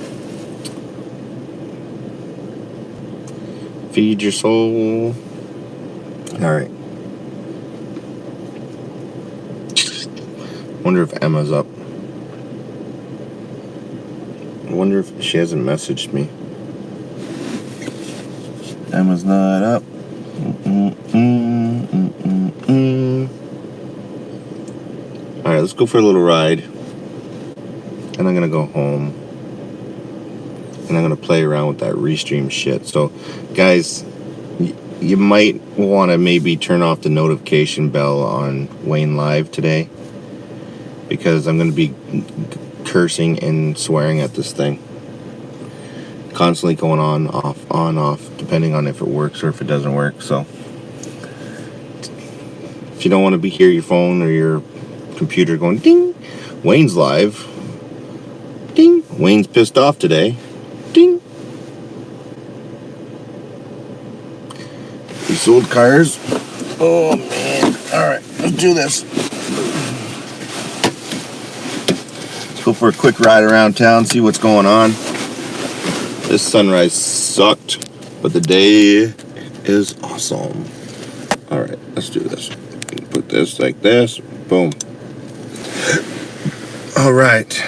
Feed your soul. Alright. Wonder if Emma's up. I wonder if she hasn't messaged me. Emma's not up. Alright, let's go for a little ride. And I'm gonna go home. And I'm gonna play around with that restream shit. So, guys, you might want to maybe turn off the notification bell on Wayne Live today, because I'm gonna be cursing and swearing at this thing. Constantly going on, off, depending on if it works or if it doesn't work. So, if you don't want to hear your phone or your computer going ding, Wayne's live. Ding, Wayne's pissed off today. Ding. We sold cars. Oh man. Alright, let's do this. Let's go for a quick ride around town, see what's going on. This sunrise sucked, but the day is awesome. Alright, let's do this. Put this like this. Boom. Alright.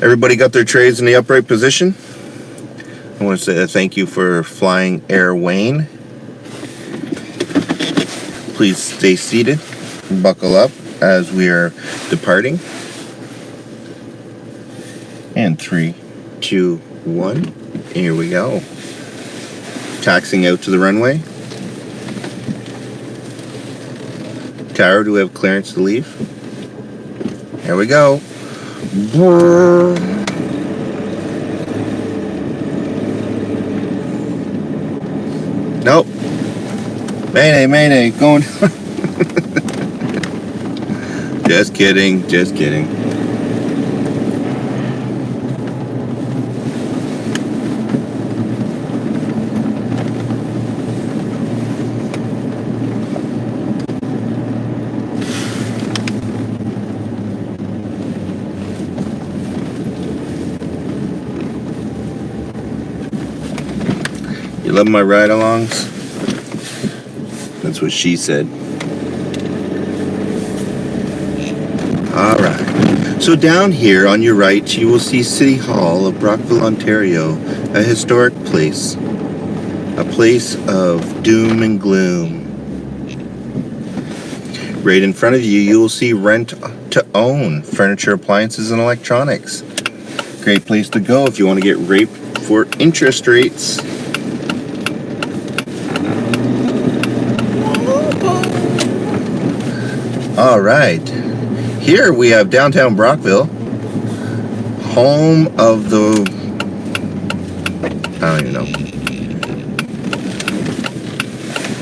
Everybody got their trays in the upright position. I want to say thank you for flying Air Wayne. Please stay seated, buckle up as we are departing. And 3, 2, 1, here we go. Taxiing out to the runway. Tower, do we have clearance to leave? Here we go. Nope. Mayday, mayday, going. Just kidding, just kidding. You love my ride-alongs? That's what she said. All right. So down here on your right, you will see City Hall of Brockville, Ontario, a historic place. A place of doom and gloom. Right in front of you, you will see rent to own furniture, appliances, and electronics. Great place to go if you want to get raped for interest rates. All right, here we have downtown Brockville, home of the, I don't even know.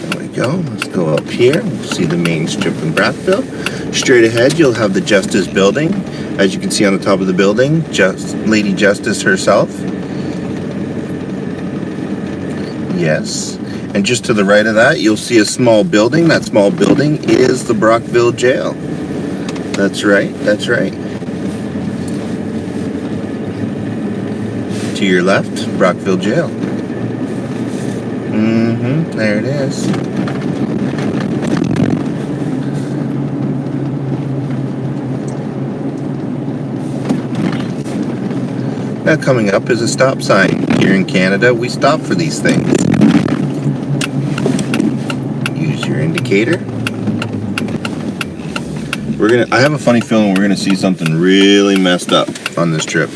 There we go, let's go up here, see the main strip in Brockville. Straight ahead, you'll have the Justice Building. As you can see on the top of the building, Lady Justice herself. Yes. And just to the right of that, you'll see a small building. That small building is the Brockville Jail. That's right, that's right. To your left, Brockville Jail. There it is. Now coming up is a stop sign. Here in Canada, we stop for these things. Use your indicator. I have a funny feeling we're gonna see something really messed up on this trip.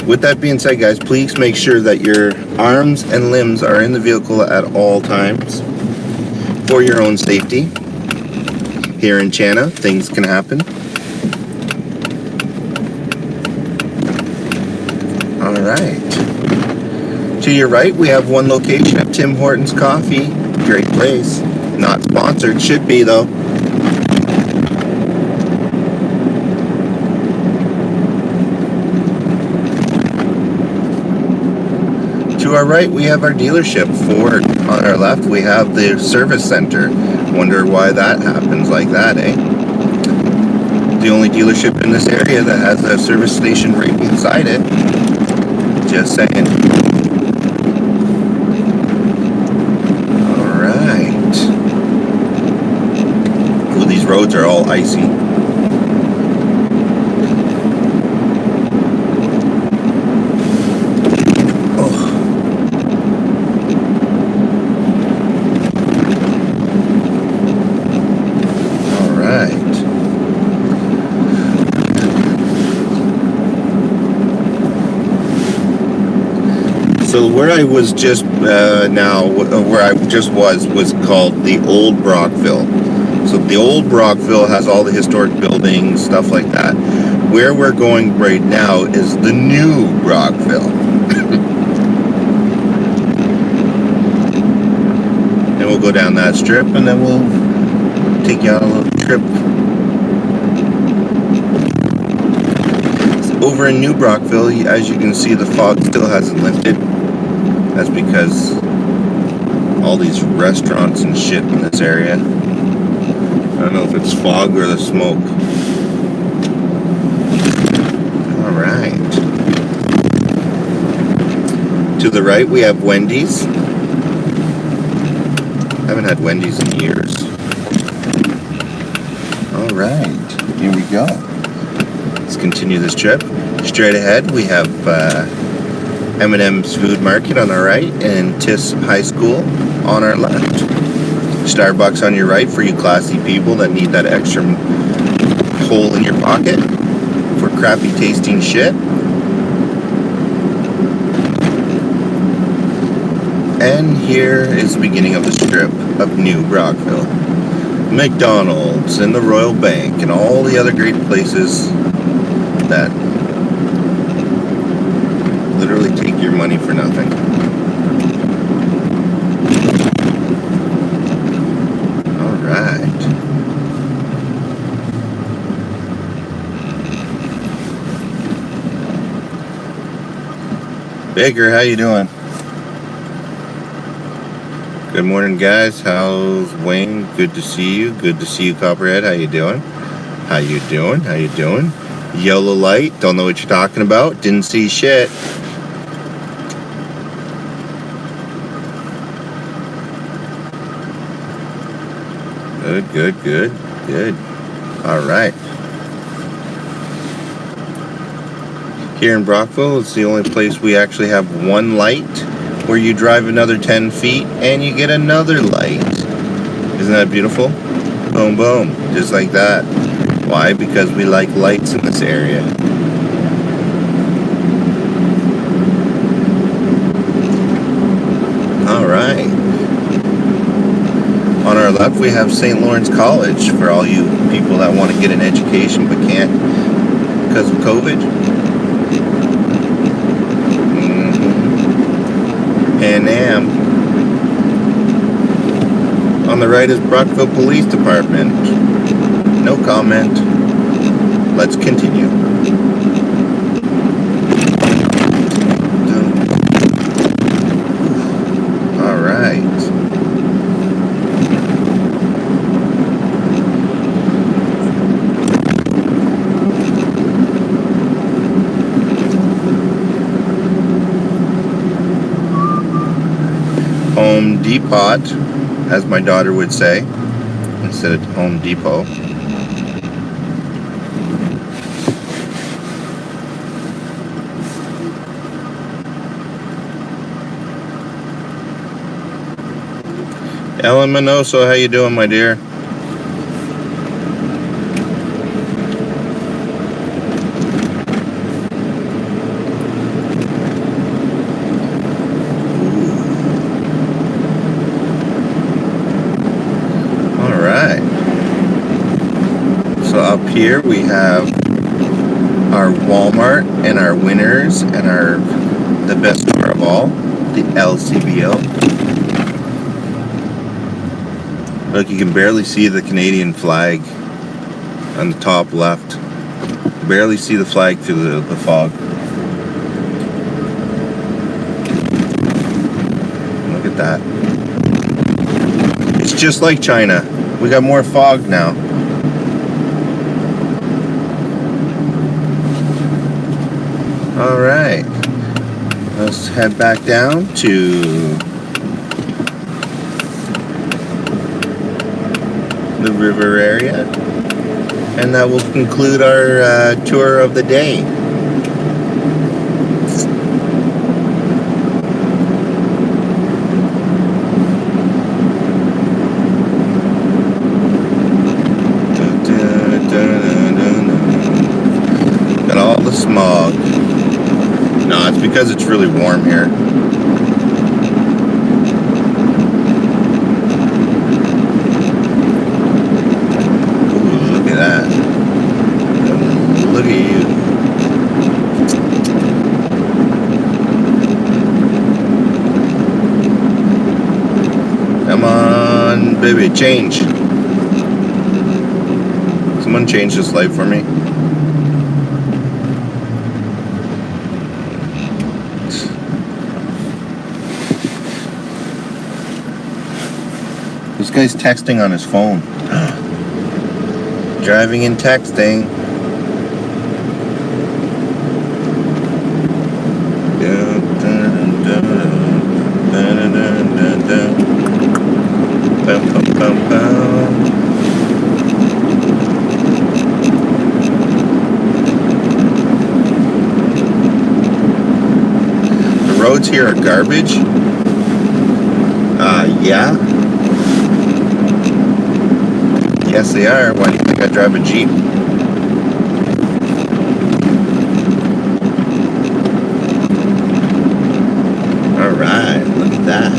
With that being said, guys, please make sure that your arms and limbs are in the vehicle at all times for your own safety. Here in China, things can happen. All right. To your right, we have one location of Tim Hortons Coffee. Great place. Not sponsored, should be though. To our right, we have our dealership. Ford. On our left, we have the service center. Wonder why that happens like that, eh? The only dealership in this area that has a service station right beside it. Just saying. Alright. Well, these roads are all icy. So where I was just where I just was called the Old Brockville. So the Old Brockville has all the historic buildings, stuff like that. Where we're going right now is the New Brockville. And we'll go down that strip and then we'll take you on a little trip. Over in New Brockville, as you can see, the fog still hasn't lifted. That's because all these restaurants and shit in this area. I don't know if it's fog or the smoke. Alright. To the right, we have Wendy's. Haven't had Wendy's in years. Alright, here we go. Let's continue this trip. Straight ahead, we have M&M's Food Market on our right and TIS High School on our left. Starbucks on your right for you classy people that need that extra hole in your pocket for crappy tasting shit. And here is the beginning of the strip of New Brockville. McDonald's and the Royal Bank and all the other great places that literally take your money for nothing. Alright. Baker, how you doing? Good morning, guys. How's Wayne? Good to see you. Good to see you, Copperhead. How you doing? How you doing? How you doing? Yellow light. Don't know what you're talking about. Didn't see shit. Good, good, good, good. All right. Here in Brockville, it's the only place we actually have one light where you drive another 10 feet and you get another light. Isn't that beautiful? Boom, boom. Just like that. Why? Because we like lights in this area. All right. On our left, we have St. Lawrence College for all you people that want to get an education but can't because of COVID. And on the right is Brockville Police Department. No comment. Let's continue. All right. Home Depot, as my daughter would say, instead of Home Depot. Ellen Minoso, how you doing, my dear? So up here we have our Walmart and our Winners and the best store of all, the LCBO. Look, you can barely see the Canadian flag on the top left. Barely see the flag through the fog. Look at that. It's just like China. We got more fog now. All right, let's head back down to the river area, and that will conclude our tour of the day. Got all the smog. No, it's because it's really warm here. Ooh, look at that. Look at you. Come on, baby, change. Someone change this light for me. This guy's texting on his phone. Driving and texting. The roads here are garbage. Yeah. Yes, they are. Why do you think I drive a Jeep? All right, look at that.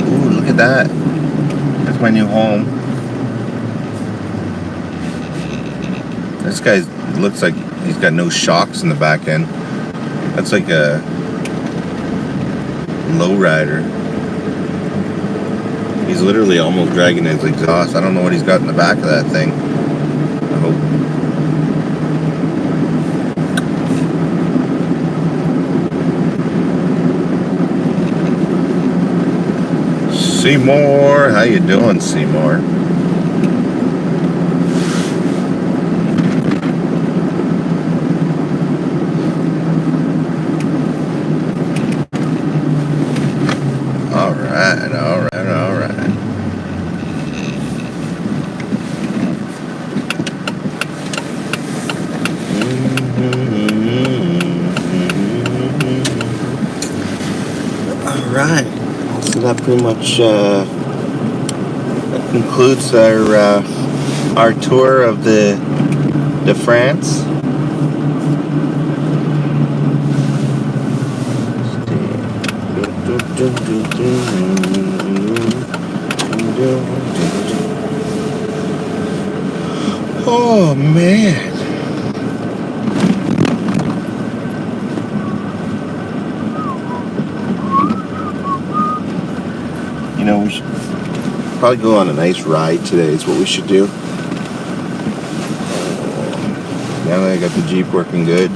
Ooh, look at that. That's my new home. This guy looks like He's got no shocks in the back end. That's like a lowrider. He's literally almost dragging his exhaust. I don't know what he's got in the back of that thing. I hope. Seymour, how you doing, Seymour? All right, all right, all right. All right. So that pretty much that concludes our tour of the France. Oh man. You know, we should probably go on a nice ride today is what we should do. Now that I got the Jeep working good.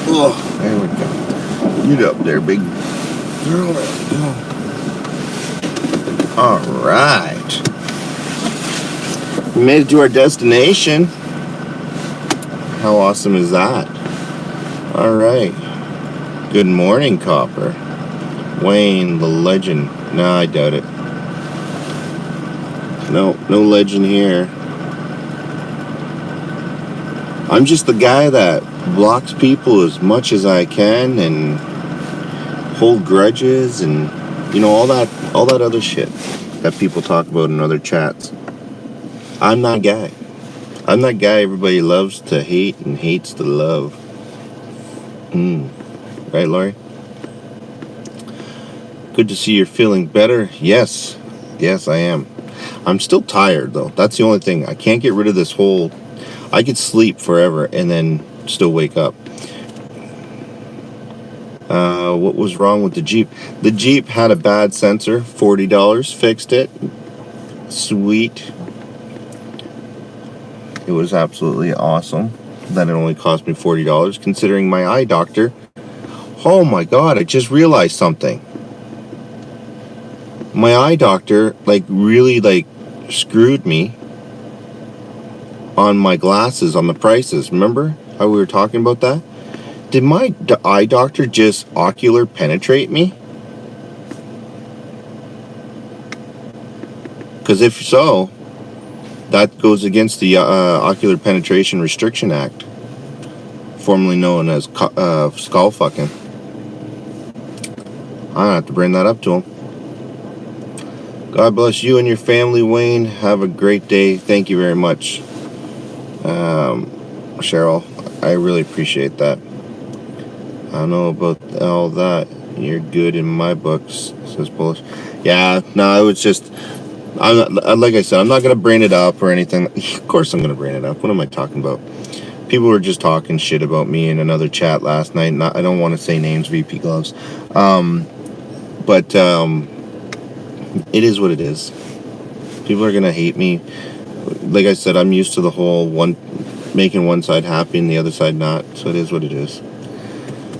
Oh, there we go. Get up there, big girl. There we go. All right. We made it to our destination. How awesome is that? All right. Good morning, Copper. Wayne, the legend. Nah, I doubt it. No legend here. I'm just the guy that blocks people as much as I can and hold grudges and all that other shit that people talk about in other chats. I'm that guy. I'm that guy everybody loves to hate and hates to love. Right, Laurie? Good to see you're feeling better. Yes, I am. I'm still tired, though. That's the only thing. I can't get rid of this whole... I could sleep forever and then still wake up. What was wrong with the Jeep? The Jeep had a bad sensor. $40. Fixed it. Sweet. It was absolutely awesome that it only cost me $40, considering my eye doctor. Oh my God, I just realized something. My eye doctor, really, screwed me on my glasses, on the prices. Remember how we were talking about that? Did my eye doctor just ocular penetrate me? Because if so, that goes against the Ocular Penetration Restriction Act, formerly known as skull fucking. I have to bring that up to him. God bless you and your family, Wayne. Have a great day. Thank you very much, Cheryl. I really appreciate that. I don't know about all that. You're good in my books, says Polish. Yeah, no, it was just... like I said, I'm not going to bring it up or anything. Of course I'm going to bring it up. What am I talking about? People were just talking shit about me in another chat last night. I don't want to say names, VP Gloves. But it is what it is. People are going to hate me. Like I said, I'm used to the whole making one side happy and the other side not. So it is what it is.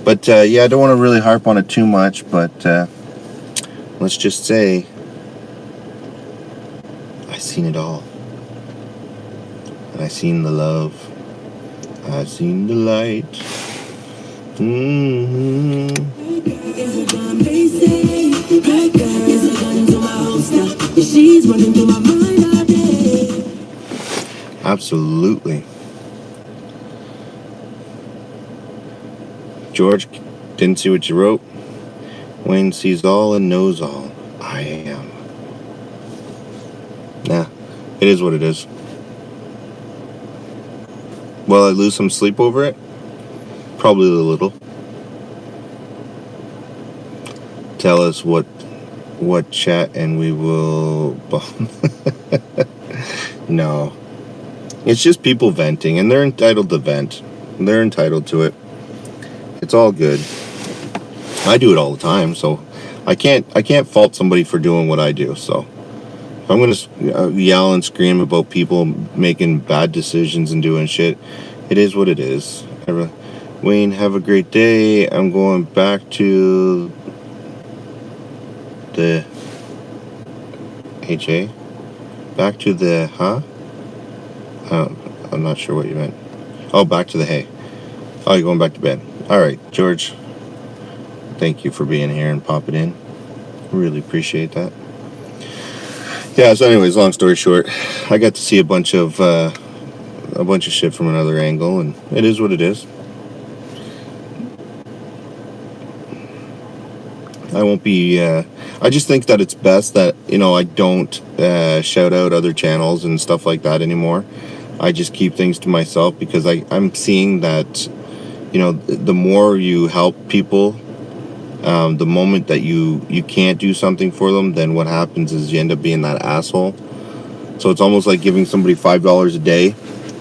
But yeah, I don't want to really harp on it too much. But let's just say... I seen it all. And I seen the love. I seen the light. Absolutely. George, didn't see what you wrote. Wayne sees all and knows all. I am. Nah, it is what it is. Will I lose some sleep over it? Probably a little. Tell us what what chat and we will no, it's just people venting, and they're entitled to vent. They're entitled to it. It's all good. I do it all the time, so I can't fault somebody for doing what I do. So if I'm gonna yell and scream about people making bad decisions and doing shit, it is what it is. Wayne, have a great day. I'm going back to the HA. Back to the I'm not sure what you meant. Oh, back to the hay. Oh, you're going back to bed. All right, George. Thank you for being here and popping in. Really appreciate that. Yeah. So, anyways, long story short, I got to see a bunch of shit from another angle, and it is what it is. I won't be. I just think that it's best that I don't shout out other channels and stuff like that anymore. I just keep things to myself because I'm seeing that the more you help people, the moment that you can't do something for them, then what happens is you end up being that asshole. So it's almost like giving somebody $5 a day.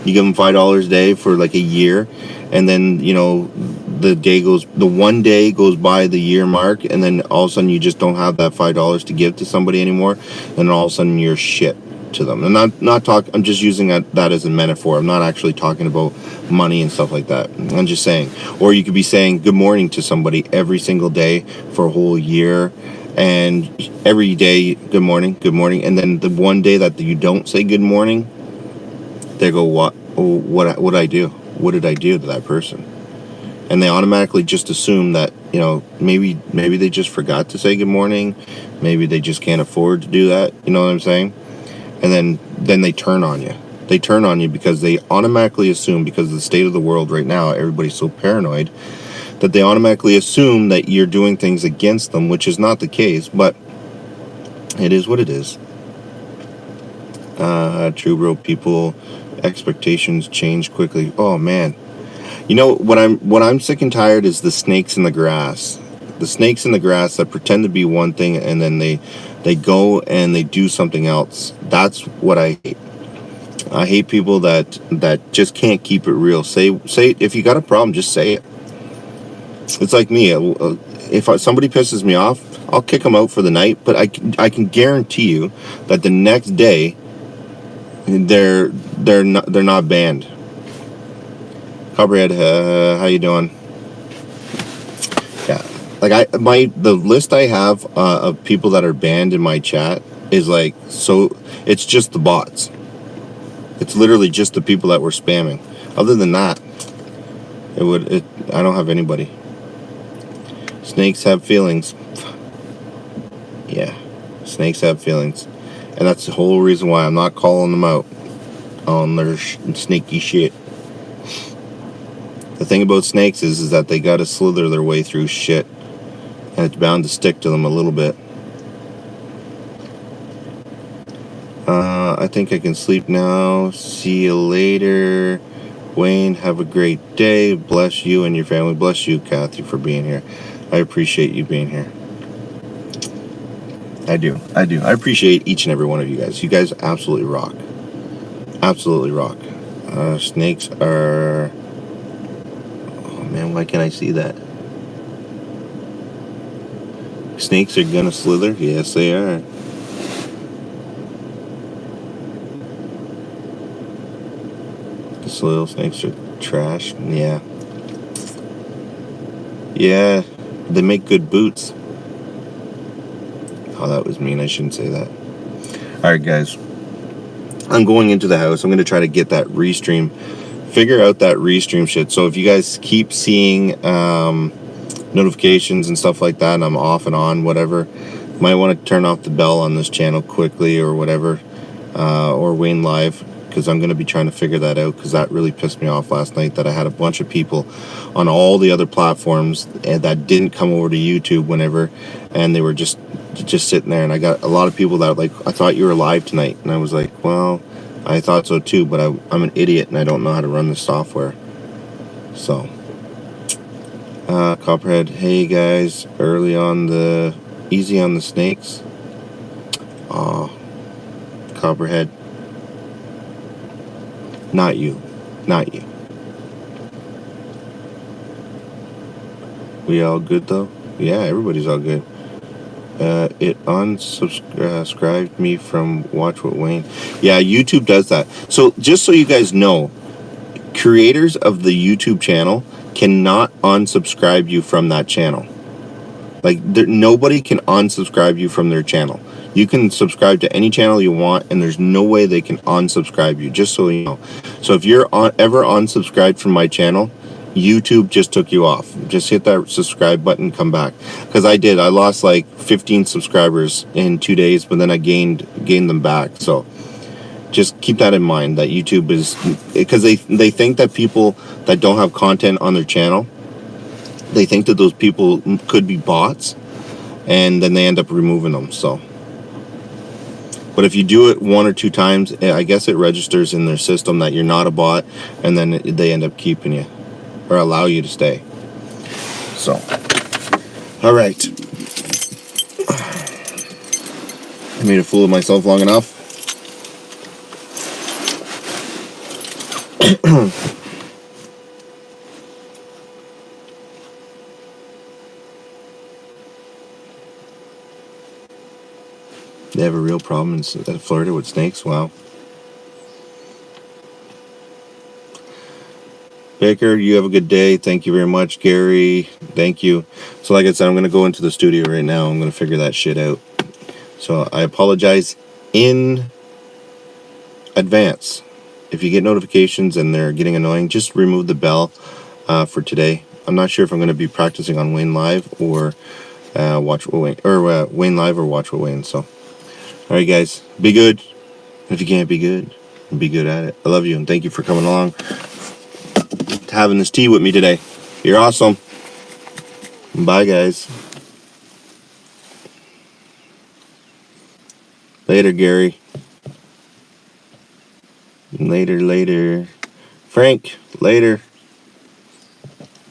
You give them $5 a day for like a year, and then the 1 day goes by the year mark, and then all of a sudden you just don't have that $5 to give to somebody anymore, and all of a sudden you're shit to them. And I'm just using that as a metaphor. I'm not actually talking about money and stuff like that. I'm just saying. Or you could be saying good morning to somebody every single day for a whole year, and every day good morning, and then the one day that you don't say good morning, they go, what I do? What did I do to that person? And they automatically just assume that maybe they just forgot to say good morning, maybe they just can't afford to do that. You know what I'm saying? And then they turn on you. They turn on you because they automatically assume, because of the state of the world right now, everybody's so paranoid that they automatically assume that you're doing things against them, which is not the case, but it is what it is. True, bro. People expectations change quickly. Oh man, what I'm sick and tired is the snakes in the grass. The snakes in the grass that pretend to be one thing and then they go and they do something else. That's what I hate. I hate people that just can't keep it real. Say if you got a problem, just say it. It's like me. If somebody pisses me off, I'll kick them out for the night. But I can guarantee you that the next day they're not banned. Copperhead, how you doing? Yeah, like the list I have of people that are banned in my chat is like, so it's just the bots. It's literally just the people that were spamming. Other than that, I don't have anybody. Snakes have feelings. Yeah, snakes have feelings, and that's the whole reason why I'm not calling them out on their sneaky shit. The thing about snakes is that they gotta slither their way through shit, and it's bound to stick to them a little bit. I think I can sleep now. See you later. Wayne, have a great day. Bless you and your family. Bless you, Kathy, for being here. I appreciate you being here. I do. I appreciate each and every one of you guys. You guys absolutely rock. Absolutely rock. Snakes are... Oh, man, why can't I see that? Snakes are gonna slither? Yes, they are. The soil snakes are trash. Yeah. Yeah, they make good boots. Oh, that was mean. I shouldn't say that. Alright, guys. I'm going into the house. I'm going to try to get that restream. Figure out that restream shit. So if you guys keep seeing notifications and stuff like that, and I'm off and on, whatever, you might want to turn off the bell on this channel quickly or whatever. Or Wayne Live. Because I'm going to be trying to figure that out, because that really pissed me off last night, that I had a bunch of people on all the other platforms that didn't come over to YouTube whenever, and they were just sitting there, and I got a lot of people that were like, I thought you were live tonight, and I was like, well, I thought so too, but I'm an idiot and I don't know how to run the software. So Copperhead, hey guys, early on the Easy on the snakes. Aw, Copperhead. Not you. Not you. We all good though? Yeah, everybody's all good. It unsubscribed me from Watch What Wayne. Yeah, YouTube does that. So just so you guys know, creators of the YouTube channel cannot unsubscribe you from that channel. Like, nobody can unsubscribe you from their channel. You can subscribe to any channel you want, and there's no way they can unsubscribe you, just so you know. So if you're ever unsubscribed from my channel, YouTube just took you off. Just hit that subscribe button, come back. Because I did. I lost like 15 subscribers in 2 days, but then I gained them back. So just keep that in mind, that YouTube is... Because they think that people that don't have content on their channel, they think that those people could be bots, and then they end up removing them. So, but if you do it 1 or 2 times, I guess it registers in their system that you're not a bot, and then they end up keeping you or allow you to stay. So, all right, I made a fool of myself long enough. They have a real problem in Florida with snakes. Wow. Baker, you have a good day. Thank you very much. Gary, thank you. So like I said, I'm going to go into the studio right now. I'm going to figure that shit out. So I apologize in advance. If you get notifications and they're getting annoying, just remove the bell for today. I'm not sure if I'm going to be practicing on Wayne Live or Watch What Wayne, or Wayne Live or Watch What Wayne. So, all right, guys, be good. If you can't be good, be good at it. I love you, and thank you for coming along, having this tea with me today. You're awesome. Bye, guys. Later, Gary. Later. Frank, later.